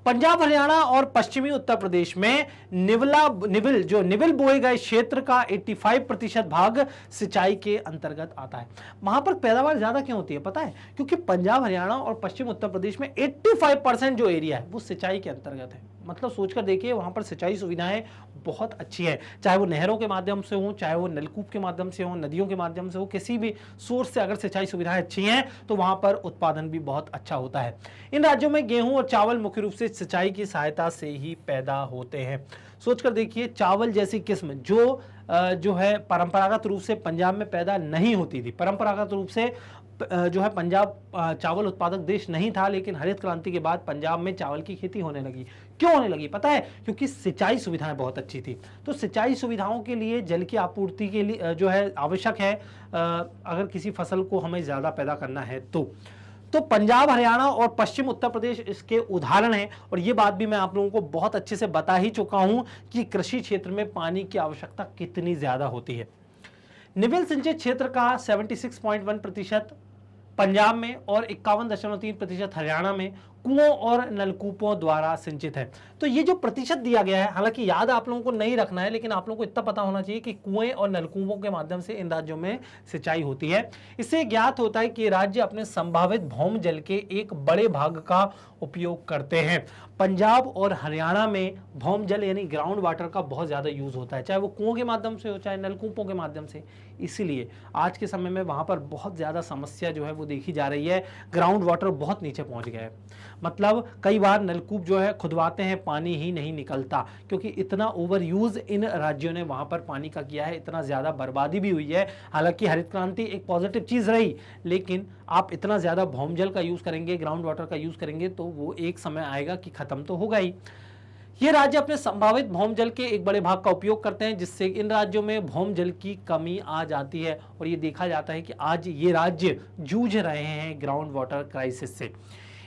A: पंजाब, हरियाणा और पश्चिमी उत्तर प्रदेश में निविल बोए गए क्षेत्र का 85% भाग सिंचाई के अंतर्गत आता है। वहां पर पैदावार ज्यादा क्यों होती है पता है? क्योंकि पंजाब, हरियाणा और पश्चिम उत्तर प्रदेश में 85% जो एरिया है वो सिंचाई के अंतर्गत है। मतलब सोचकर देखिए, वहां पर सिंचाई सुविधाएं बहुत अच्छी है, चाहे वो नहरों के माध्यम से हो, चाहे वो नलकूप के माध्यम से हो, नदियों के माध्यम से हो, किसी भी सोर्स से अगर सिंचाई सुविधाएं अच्छी हैं तो वहां पर उत्पादन भी बहुत अच्छा होता है। इन राज्यों में गेहूं और चावल मुख्य रूप से सिंचाई की सहायता से ही पैदा होते हैं। सोचकर देखिए, चावल जैसी किस्म जो है परंपरागत रूप से पंजाब में पैदा नहीं होती थी। परंपरागत रूप से जो है पंजाब चावल उत्पादक देश नहीं था, लेकिन हरित क्रांति के बाद पंजाब में चावल की खेती होने लगी। क्यों होने लगी पता है? क्योंकि सिंचाई सुविधाएं बहुत अच्छी थी। तो सिंचाई सुविधाओं के लिए जल की आपूर्ति के लिए जो है आवश्यक है, अगर किसी फसल को हमें ज्यादा पैदा करना है तो पंजाब, हरियाणा और पश्चिम उत्तर प्रदेश इसके उदाहरण हैं। और ये बात भी मैं आप लोगों को बहुत अच्छे से बता ही चुका हूं कि कृषि क्षेत्र में पानी की आवश्यकता कितनी ज्यादा होती है। निविल सिंचित क्षेत्र का 76.1% पंजाब में और 51.3% हरियाणा में कुओं और नलकूपों द्वारा सिंचित है। तो ये जो प्रतिशत दिया गया है, हालांकि याद आप लोगों को नहीं रखना है, लेकिन आप लोगों को इतना पता होना चाहिए कि कुएं और नलकूपों के माध्यम से इन राज्यों में सिंचाई होती है। इससे ज्ञात होता है कि राज्य अपने संभावित भौम जल के एक बड़े भाग का उपयोग करते हैं। पंजाब और हरियाणा में भौम जल यानी ग्राउंड वाटर का बहुत ज्यादा यूज होता है, चाहे वो कुओं के माध्यम से हो, चाहे नलकूपों के माध्यम से। इसीलिए आज के समय में वहां पर बहुत ज्यादा समस्या जो है वो देखी जा रही है। ग्राउंड वाटर बहुत नीचे पहुंच गया है। मतलब कई बार नलकूप जो है खुदवाते हैं, पानी ही नहीं निकलता, क्योंकि इतना ओवर यूज इन राज्यों ने वहां पर पानी का किया है, इतना ज्यादा बर्बादी भी हुई है। हालांकि हरित क्रांति एक पॉजिटिव चीज रही, लेकिन आप इतना ज्यादा भौमजल का यूज करेंगे, ग्राउंड वाटर का यूज करेंगे, तो वो एक समय आएगा कि खत्म तो होगा ही। ये राज्य अपने संभावित भौम जल के एक बड़े भाग का उपयोग करते हैं, जिससे इन राज्यों में भौम जल की कमी आ जाती है। और ये देखा जाता है कि आज ये राज्य जूझ रहे हैं ग्राउंड वाटर क्राइसिस से।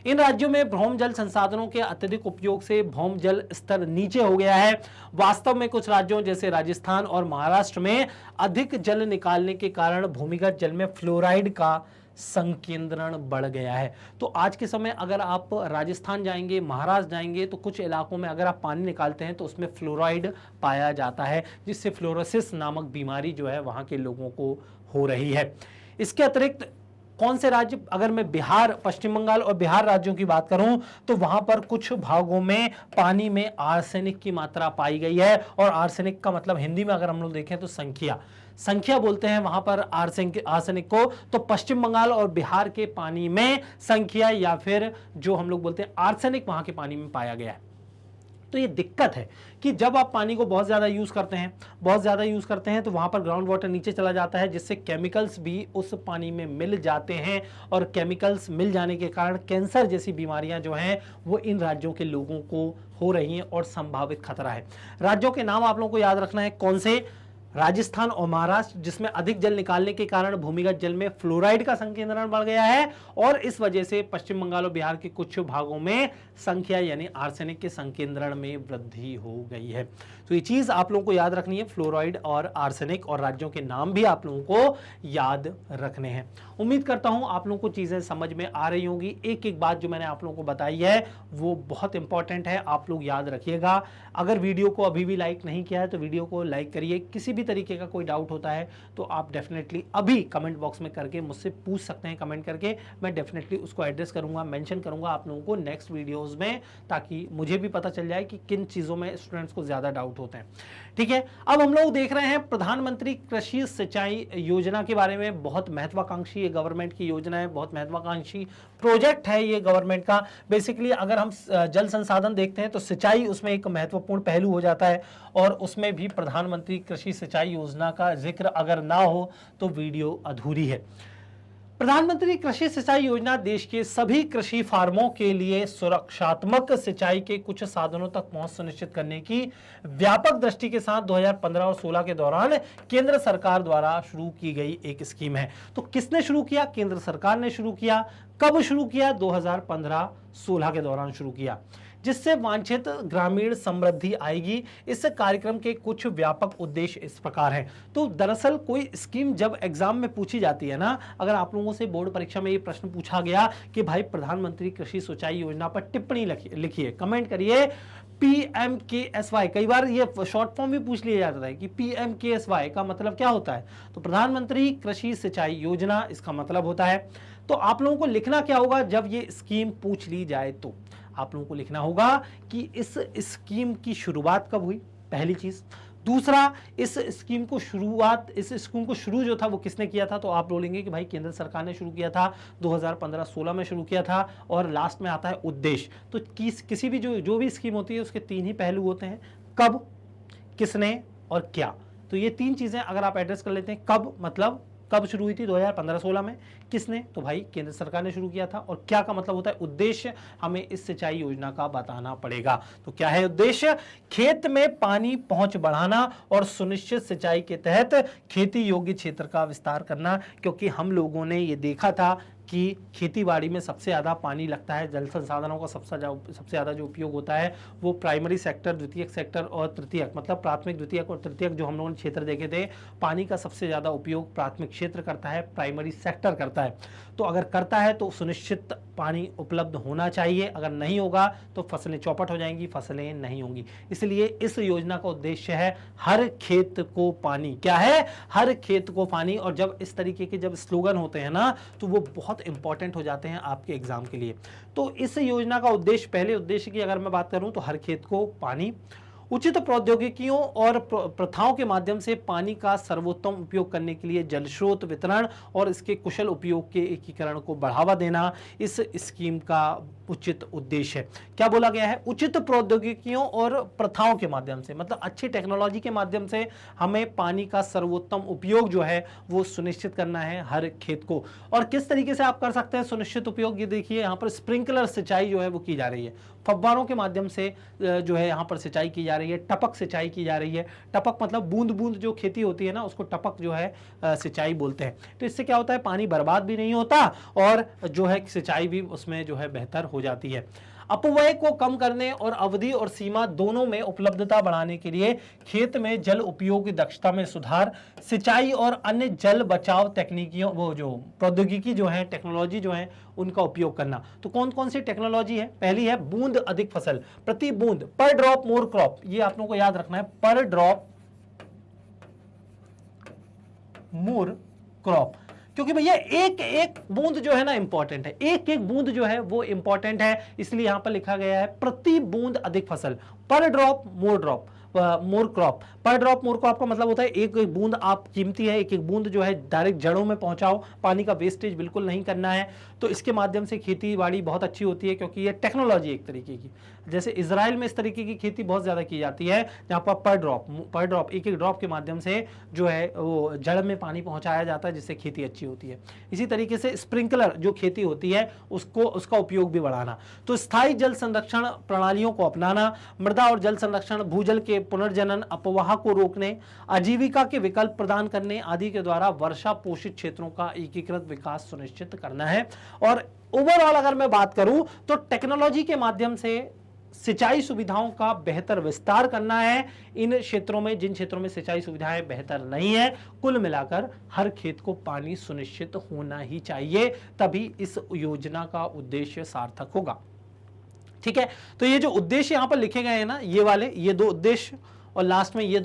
A: इन राज्यों में भौम जल संसाधनों के अत्यधिक उपयोग से भौम जल स्तर नीचे हो गया है। वास्तव में कुछ राज्यों जैसे राजस्थान और महाराष्ट्र में अधिक जल निकालने के कारण भूमिगत जल में फ्लोराइड का संकेंद्रण बढ़ गया है। तो आज के समय अगर आप राजस्थान जाएंगे, महाराष्ट्र जाएंगे, तो कुछ इलाकों में अगर आप पानी निकालते हैं तो उसमें फ्लोराइड पाया जाता है, जिससे फ्लोरोसिस नामक बीमारी जो है वहां के लोगों को हो रही है। इसके अतिरिक्त कौन से राज्य, अगर मैं बिहार, पश्चिम बंगाल और बिहार राज्यों की बात करूं तो वहां पर कुछ भागों में पानी में आर्सेनिक की मात्रा पाई गई है। और आर्सेनिक का मतलब हिंदी में अगर हम लोग देखें तो संख्या बोलते हैं वहां पर आर्सेनिक को। तो पश्चिम बंगाल और बिहार के पानी में संख्या या फिर जो हम लोग बोलते हैं आर्सेनिक वहां के पानी में पाया गया है। तो ये दिक्कत है कि जब आप पानी को बहुत ज्यादा यूज करते हैं तो वहां पर ग्राउंड वाटर नीचे चला जाता है, जिससे केमिकल्स भी उस पानी में मिल जाते हैं। और केमिकल्स मिल जाने के कारण कैंसर जैसी बीमारियां जो हैं वो इन राज्यों के लोगों को हो रही हैं और संभावित खतरा है। राज्यों के नाम आप लोगों को याद रखना है। कौन से? राजस्थान और महाराष्ट्र जिसमें अधिक जल निकालने के कारण भूमिगत जल में फ्लोराइड का संकेंद्रण बढ़ गया है और इस वजह से पश्चिम बंगाल और बिहार के कुछ भागों में संख्या यानी आर्सेनिक के संकेंद्रण में वृद्धि हो गई है। तो ये चीज आप लोगों को याद रखनी है, फ्लोराइड और आर्सेनिक, और राज्यों के नाम भी आप लोगों को याद रखने हैं। उम्मीद करता हूं आप लोगों को चीजें समझ में आ रही होंगी। एक एक बात जो मैंने आप लोगों को बताई है वो बहुत इंपॉर्टेंट है, आप लोग याद रखिएगा। अगर वीडियो को अभी भी लाइक नहीं किया है तो वीडियो को लाइक करिए। किसी भी तरीके का कोई डाउट होता है तो आप डेफिनेटली अभी कमेंट बॉक्स में करके मुझसे पूछ सकते हैं, कमेंट करके। मैं डेफिनेटली उसको एड्रेस करूंगा, मेंशन करूंगा आप लोगों को नेक्स्ट वीडियोस में, ताकि मुझे भी पता चल जाए कि किन चीजों में स्टूडेंट्स को ज्यादा डाउट होते हैं। ठीक है, अब हम लोग देख रहे हैं प्रधानमंत्री कृषि सिंचाई योजना के बारे में। बहुत महत्वाकांक्षी ये गवर्नमेंट की योजना है, बहुत महत्वाकांक्षी प्रोजेक्ट है ये गवर्नमेंट का। बेसिकली अगर हम जल संसाधन देखते हैं तो सिंचाई उसमें एक महत्वपूर्ण पहलू हो जाता है, और उसमें भी प्रधानमंत्री कृषि सिंचाई योजना का जिक्र अगर ना हो तो वीडियो अधूरी है। प्रधानमंत्री कृषि सिंचाई योजना देश के सभी कृषि फार्मों के लिए सुरक्षात्मक सिंचाई के कुछ साधनों तक पहुंच सुनिश्चित करने की व्यापक दृष्टि के साथ 2015 और 16 के दौरान केंद्र सरकार द्वारा शुरू की गई एक स्कीम है। तो किसने शुरू किया? केंद्र सरकार ने शुरू किया। कब शुरू किया? 2015-16 के दौरान शुरू किया, जिससे वांछित ग्रामीण समृद्धि आएगी। इस कार्यक्रम के कुछ व्यापक उद्देश्य इस प्रकार हैं। तो दरअसल कोई स्कीम जब एग्जाम में पूछी जाती है ना, अगर आप लोगों से बोर्ड परीक्षा में ये प्रश्न पूछा गया कि भाई प्रधानमंत्री कृषि सिंचाई योजना पर टिप्पणी लिखिए, कमेंट करिए PMKSY, कई बार ये शॉर्ट फॉर्म भी पूछ लिया जाता है कि PMKSY का मतलब क्या होता है, तो प्रधानमंत्री कृषि सिंचाई योजना इसका मतलब होता है। तो आप लोगों को लिखना क्या होगा जब ये स्कीम पूछ ली जाए, तो आप लोगों को लिखना होगा कि इस स्कीम की शुरुआत कब हुई, पहली चीज। दूसरा, इस स्कीम को शुरू जो था वो किसने किया था, तो आप बोलेंगे कि भाई केंद्र सरकार ने शुरू किया था, 2015-16 में शुरू किया था। और लास्ट में आता है उद्देश्य। तो किसी भी जो भी स्कीम होती है उसके तीन ही पहलू होते हैं, कब, किसने और क्या। तो ये तीन चीजें अगर आप एड्रेस कर लेते हैं, कब मतलब कब शुरू हुई थी, 2015-16 में, किसने, तो भाई केंद्र सरकार ने शुरू किया था, और क्या का मतलब होता है उद्देश्य, हमें इस सिंचाई योजना का बताना पड़ेगा। तो क्या है उद्देश्य? खेत में पानी पहुंच बढ़ाना और सुनिश्चित सिंचाई के तहत खेती योग्य क्षेत्र का विस्तार करना। क्योंकि हम लोगों ने ये देखा था कि खेतीबाड़ी में सबसे ज़्यादा पानी लगता है, जल संसाधनों का सबसे ज़्यादा जो उपयोग होता है वो प्राइमरी सेक्टर, द्वितीयक सेक्टर और तृतीयक, मतलब प्राथमिक, द्वितीयक और तृतीयक जो हम लोगों ने क्षेत्र देखे थे, पानी का सबसे ज़्यादा उपयोग प्राथमिक क्षेत्र करता है, प्राइमरी सेक्टर करता है। तो अगर करता है तो सुनिश्चित पानी उपलब्ध होना चाहिए, अगर नहीं होगा तो फसलें चौपट हो जाएंगी, फसलें नहीं होंगी। इसलिए इस योजना का उद्देश्य है हर खेत को पानी। क्या है? हर खेत को पानी। और जब इस तरीके के जब स्लोगन होते हैं ना तो वो बहुत इंपॉर्टेंट हो जाते हैं आपके एग्जाम के लिए। तो इस योजना का उद्देश्य, पहले उद्देश्य की अगर मैं बात करूं तो हर खेत को पानी, उचित प्रौद्योगिकियों और प्रथाओं के माध्यम से पानी का सर्वोत्तम उपयोग करने के लिए जल स्रोत वितरण और इसके कुशल उपयोग के एकीकरण को बढ़ावा देना इस स्कीम का उचित उद्देश्य है। क्या बोला गया है? उचित प्रौद्योगिकियों और प्रथाओं के माध्यम से, मतलब अच्छी टेक्नोलॉजी के माध्यम से हमें पानी का सर्वोत्तम उपयोग जो है वो सुनिश्चित करना है हर खेत को। और किस तरीके से आप कर सकते हैं सुनिश्चित उपयोग? ये देखिए, यहाँ पर स्प्रिंकलर सिंचाई जो है वो की जा रही है, फव्वारों के माध्यम से जो है यहाँ पर सिंचाई की जा रही है, टपक सिंचाई की जा रही है। टपक मतलब बूंद बूंद जो खेती होती है ना, उसको टपक जो है सिंचाई बोलते हैं। तो इससे क्या होता है, पानी बर्बाद भी नहीं होता और जो है सिंचाई भी उसमें जो है बेहतर हो जाती है। अपव्यय को कम करने और अवधि और सीमा दोनों में उपलब्धता बढ़ाने के लिए खेत में जल उपयोग की दक्षता में सुधार, सिंचाई और अन्य जल बचाव तकनीकियों, वो जो प्रौद्योगिकी जो है, टेक्नोलॉजी जो है, उनका उपयोग करना। तो कौन कौन सी टेक्नोलॉजी है? पहली है बूंद अधिक फसल, प्रति बूंद, पर ड्रॉप मोर क्रॉप। ये आप लोगों को याद रखना है, पर ड्रॉप मोर क्रॉप। क्योंकि भैया एक एक बूंद जो है ना इंपॉर्टेंट है, एक एक बूंद जो है वो इंपॉर्टेंट है, इसलिए यहां पर लिखा गया है प्रति बूंद अधिक फसल, पर drop more drop more crop. पर ड्रॉप मोर क्रॉप का मतलब होता है एक एक बूंद आप कीमती है, एक एक बूंद जो है डायरेक्ट जड़ों में पहुंचाओ, पानी का वेस्टेज बिल्कुल नहीं करना है। तो इसके माध्यम से खेती बाड़ी बहुत अच्छी होती है, क्योंकि ये टेक्नोलॉजी एक तरीके की, जैसे इजराइल में इस तरीके की खेती बहुत ज्यादा की जाती है, जहां पर ड्रॉप एक एक ड्रॉप के माध्यम से जो है वो जड़ में पानी पहुंचाया जाता है, जिससे खेती अच्छी होती है। इसी तरीके से स्प्रिंकलर जो खेती होती है उसका उपयोग भी बढ़ाना। तो स्थायी जल संरक्षण प्रणालियों को अपनाना, मृदा और जल संरक्षण, भूजल के पुनर्जनन, अपवाह को रोकने, आजीविका के विकल्प प्रदान करने आदि के द्वारा वर्षा पोषित क्षेत्रों का एकीकृत विकास सुनिश्चित करना है। और ओवरऑल अगर मैं बात करूं तो टेक्नोलॉजी के माध्यम से सिंचाई सुविधाओं का बेहतर विस्तार करना है इन क्षेत्रों में जिन क्षेत्रों में सिंचाई सुविधाएं बेहतर नहीं है। कुल मिलाकर हर खेत को पानी सुनिश्चित होना ही चाहिए, तभी इस योजना का उद्देश्य सार्थक होगा। ठीक है, तो ये जो उद्देश्य यहां पर लिखे गए हैं ना, ये वाले, ये दो उद्देश्य और लास्ट में ये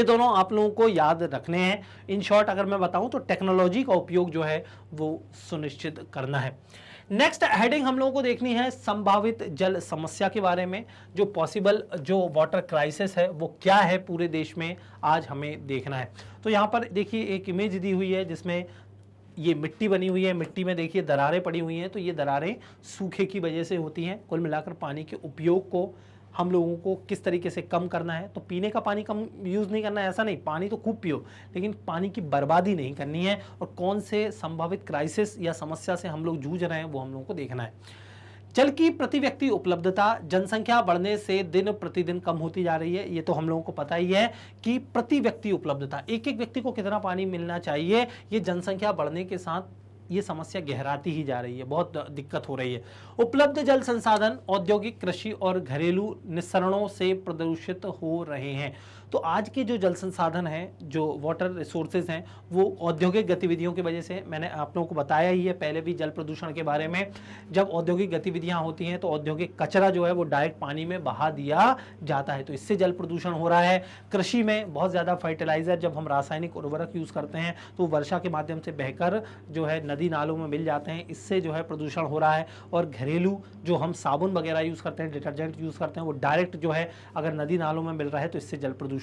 A: दोनों आप लोगों को याद रखने हैं। इन शॉर्ट अगर मैं बताऊं तो टेक्नोलॉजी का उपयोग जो है वो सुनिश्चित करना है। नेक्स्ट हेडिंग हम लोगों को देखनी है संभावित जल समस्या के बारे में। जो पॉसिबल जो वाटर क्राइसिस है वो क्या है पूरे देश में, आज हमें देखना है। तो यहाँ पर देखिए एक इमेज दी हुई है जिसमें ये मिट्टी बनी हुई है, मिट्टी में देखिए दरारें पड़ी हुई हैं। तो ये दरारें सूखे की वजह से होती हैं। कुल मिलाकर पानी के उपयोग को हम लोगों को किस तरीके से कम करना है, तो पीने का पानी कम यूज़ नहीं करना है ऐसा नहीं, पानी तो खूब पियो, लेकिन पानी की बर्बादी नहीं करनी है। और कौन से संभावित क्राइसिस या समस्या से हम लोग जूझ रहे हैं वो हम लोगों को देखना है। जल की प्रति व्यक्ति उपलब्धता जनसंख्या बढ़ने से दिन प्रतिदिन कम होती जा रही है। ये तो हम लोगों को पता ही है कि प्रति व्यक्ति उपलब्धता, एक एक व्यक्ति को कितना पानी मिलना चाहिए, ये जनसंख्या बढ़ने के साथ ये समस्या गहराती ही जा रही है, बहुत दिक्कत हो रही है। उपलब्ध जल संसाधन औद्योगिक, कृषि और घरेलू निस्सरणों से प्रदूषित हो रहे हैं। तो आज के जो जल संसाधन हैं, जो वाटर रिसोर्सेज हैं, वो औद्योगिक गतिविधियों की वजह से, मैंने आप लोगों को बताया ही है पहले भी जल प्रदूषण के बारे में। जब औद्योगिक गतिविधियां होती हैं तो औद्योगिक कचरा जो है वो डायरेक्ट पानी में बहा दिया जाता है, तो इससे जल प्रदूषण हो रहा है। कृषि में बहुत ज़्यादा फर्टिलाइजर, जब हम रासायनिक उर्वरक यूज़ करते हैं तो वर्षा के माध्यम से बहकर जो है नदी नालों में मिल जाते हैं, इससे जो है प्रदूषण हो रहा है। और घरेलू जो हम साबुन वगैरह यूज़ करते हैं, डिटर्जेंट यूज़ करते हैं, वो डायरेक्ट जो है अगर नदी नालों में मिल रहा है तो इससे जल प्रदूषण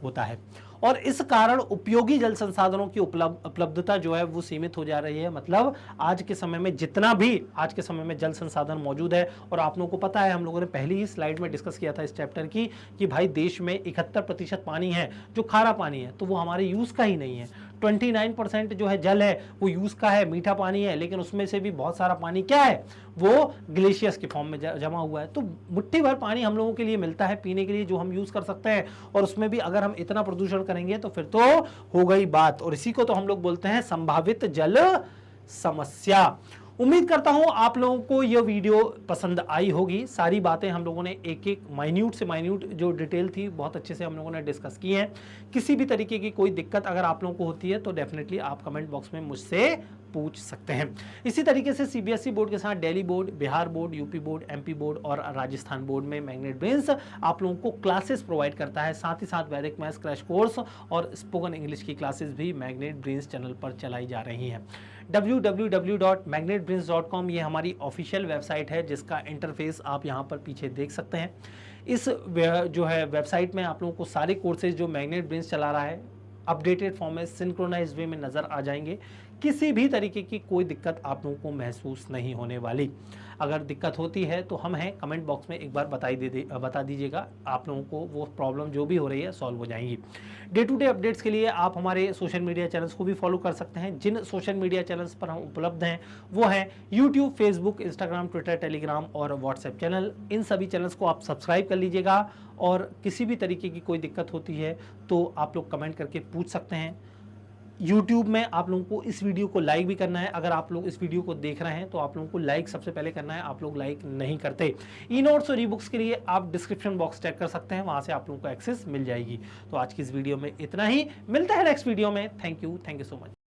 A: होता है। और इस कारण उपयोगी जल संसाधनों की उपलब्धता जो है वो सीमित हो जा रही है। मतलब आज के समय में जितना भी आज के समय में जल संसाधन मौजूद है, और आप लोगों को पता है, हम लोगों ने पहली ही स्लाइड में डिस्कस किया था इस चैप्टर की, कि भाई देश में 71% पानी है जो खारा पानी है, तो वो हमारे यूज का ही नहीं है। 29% जो है जल है वो यूज का है, मीठा पानी है, लेकिन उसमें से भी बहुत सारा पानी क्या है, वो ग्लेशियर्स के फॉर्म में जमा हुआ है। तो मुट्ठी भर पानी हम लोगों के लिए मिलता है पीने के लिए, जो हम यूज कर सकते हैं, और उसमें भी अगर हम इतना प्रदूषण करेंगे तो फिर तो हो गई बात। और इसी को तो हम लोग बोलते हैं संभावित जल समस्या। उम्मीद करता हूं आप लोगों को यह वीडियो पसंद आई होगी। सारी बातें हम लोगों ने एक एक माइन्यूट से माइन्यूट जो डिटेल थी बहुत अच्छे से हम लोगों ने डिस्कस की है। किसी भी तरीके की कोई दिक्कत अगर आप लोगों को होती है तो डेफिनेटली आप कमेंट बॉक्स में मुझसे पूछ सकते हैं। इसी तरीके से सीबीएसई बोर्ड के साथ Delhi board, Bihar board, UP board, MP board और राजस्थान बोर्ड में मैग्नेट ब्रेन्स आप लोगों को क्लासेस प्रोवाइड करता है। साथ ही साथ वैदिक मैथ्स क्रैश कोर्स और स्पोकन इंग्लिश की क्लासेस भी मैग्नेट ब्रेन्स चैनल पर चलाई जा रही हैं। www.magnetbrains.com ये हमारी ऑफिशियल वेबसाइट है, जिसका इंटरफेस आप यहाँ पर पीछे देख सकते हैं। इस जो है वेबसाइट में आप लोगों को सारे कोर्सेज जो मैग्नेट ब्रेन्स चला रहा है अपडेटेड फॉर्म में सिंक्रोनाइज्ड वे में नज़र आ जाएंगे। किसी भी तरीके की कोई दिक्कत आप लोगों को महसूस नहीं होने वाली। अगर दिक्कत होती है तो हम हैं, कमेंट बॉक्स में एक बार बता दीजिएगा, आप लोगों को वो प्रॉब्लम जो भी हो रही है सॉल्व हो जाएंगी। डे टू डे अपडेट्स के लिए आप हमारे सोशल मीडिया चैनल्स को भी फॉलो कर सकते हैं। जिन सोशल मीडिया चैनल्स पर हम उपलब्ध हैं वो हैं YouTube, Facebook, Instagram, Twitter, Telegram और व्हाट्सएप चैनल। इन सभी चैनल्स को आप सब्सक्राइब कर लीजिएगा, और किसी भी तरीके की कोई दिक्कत होती है तो आप लोग कमेंट करके पूछ सकते हैं। YouTube में आप लोगों को इस वीडियो को लाइक भी करना है। अगर आप लोग इस वीडियो को देख रहे हैं तो आप लोगों को लाइक सबसे पहले करना है, आप लोग लाइक नहीं करते। ई नोट्स और ई बुक्स के लिए आप डिस्क्रिप्शन बॉक्स चेक कर सकते हैं, वहां से आप लोगों को एक्सेस मिल जाएगी। तो आज की इस वीडियो में इतना ही, मिलता है नेक्स्ट वीडियो में। Thank you so much.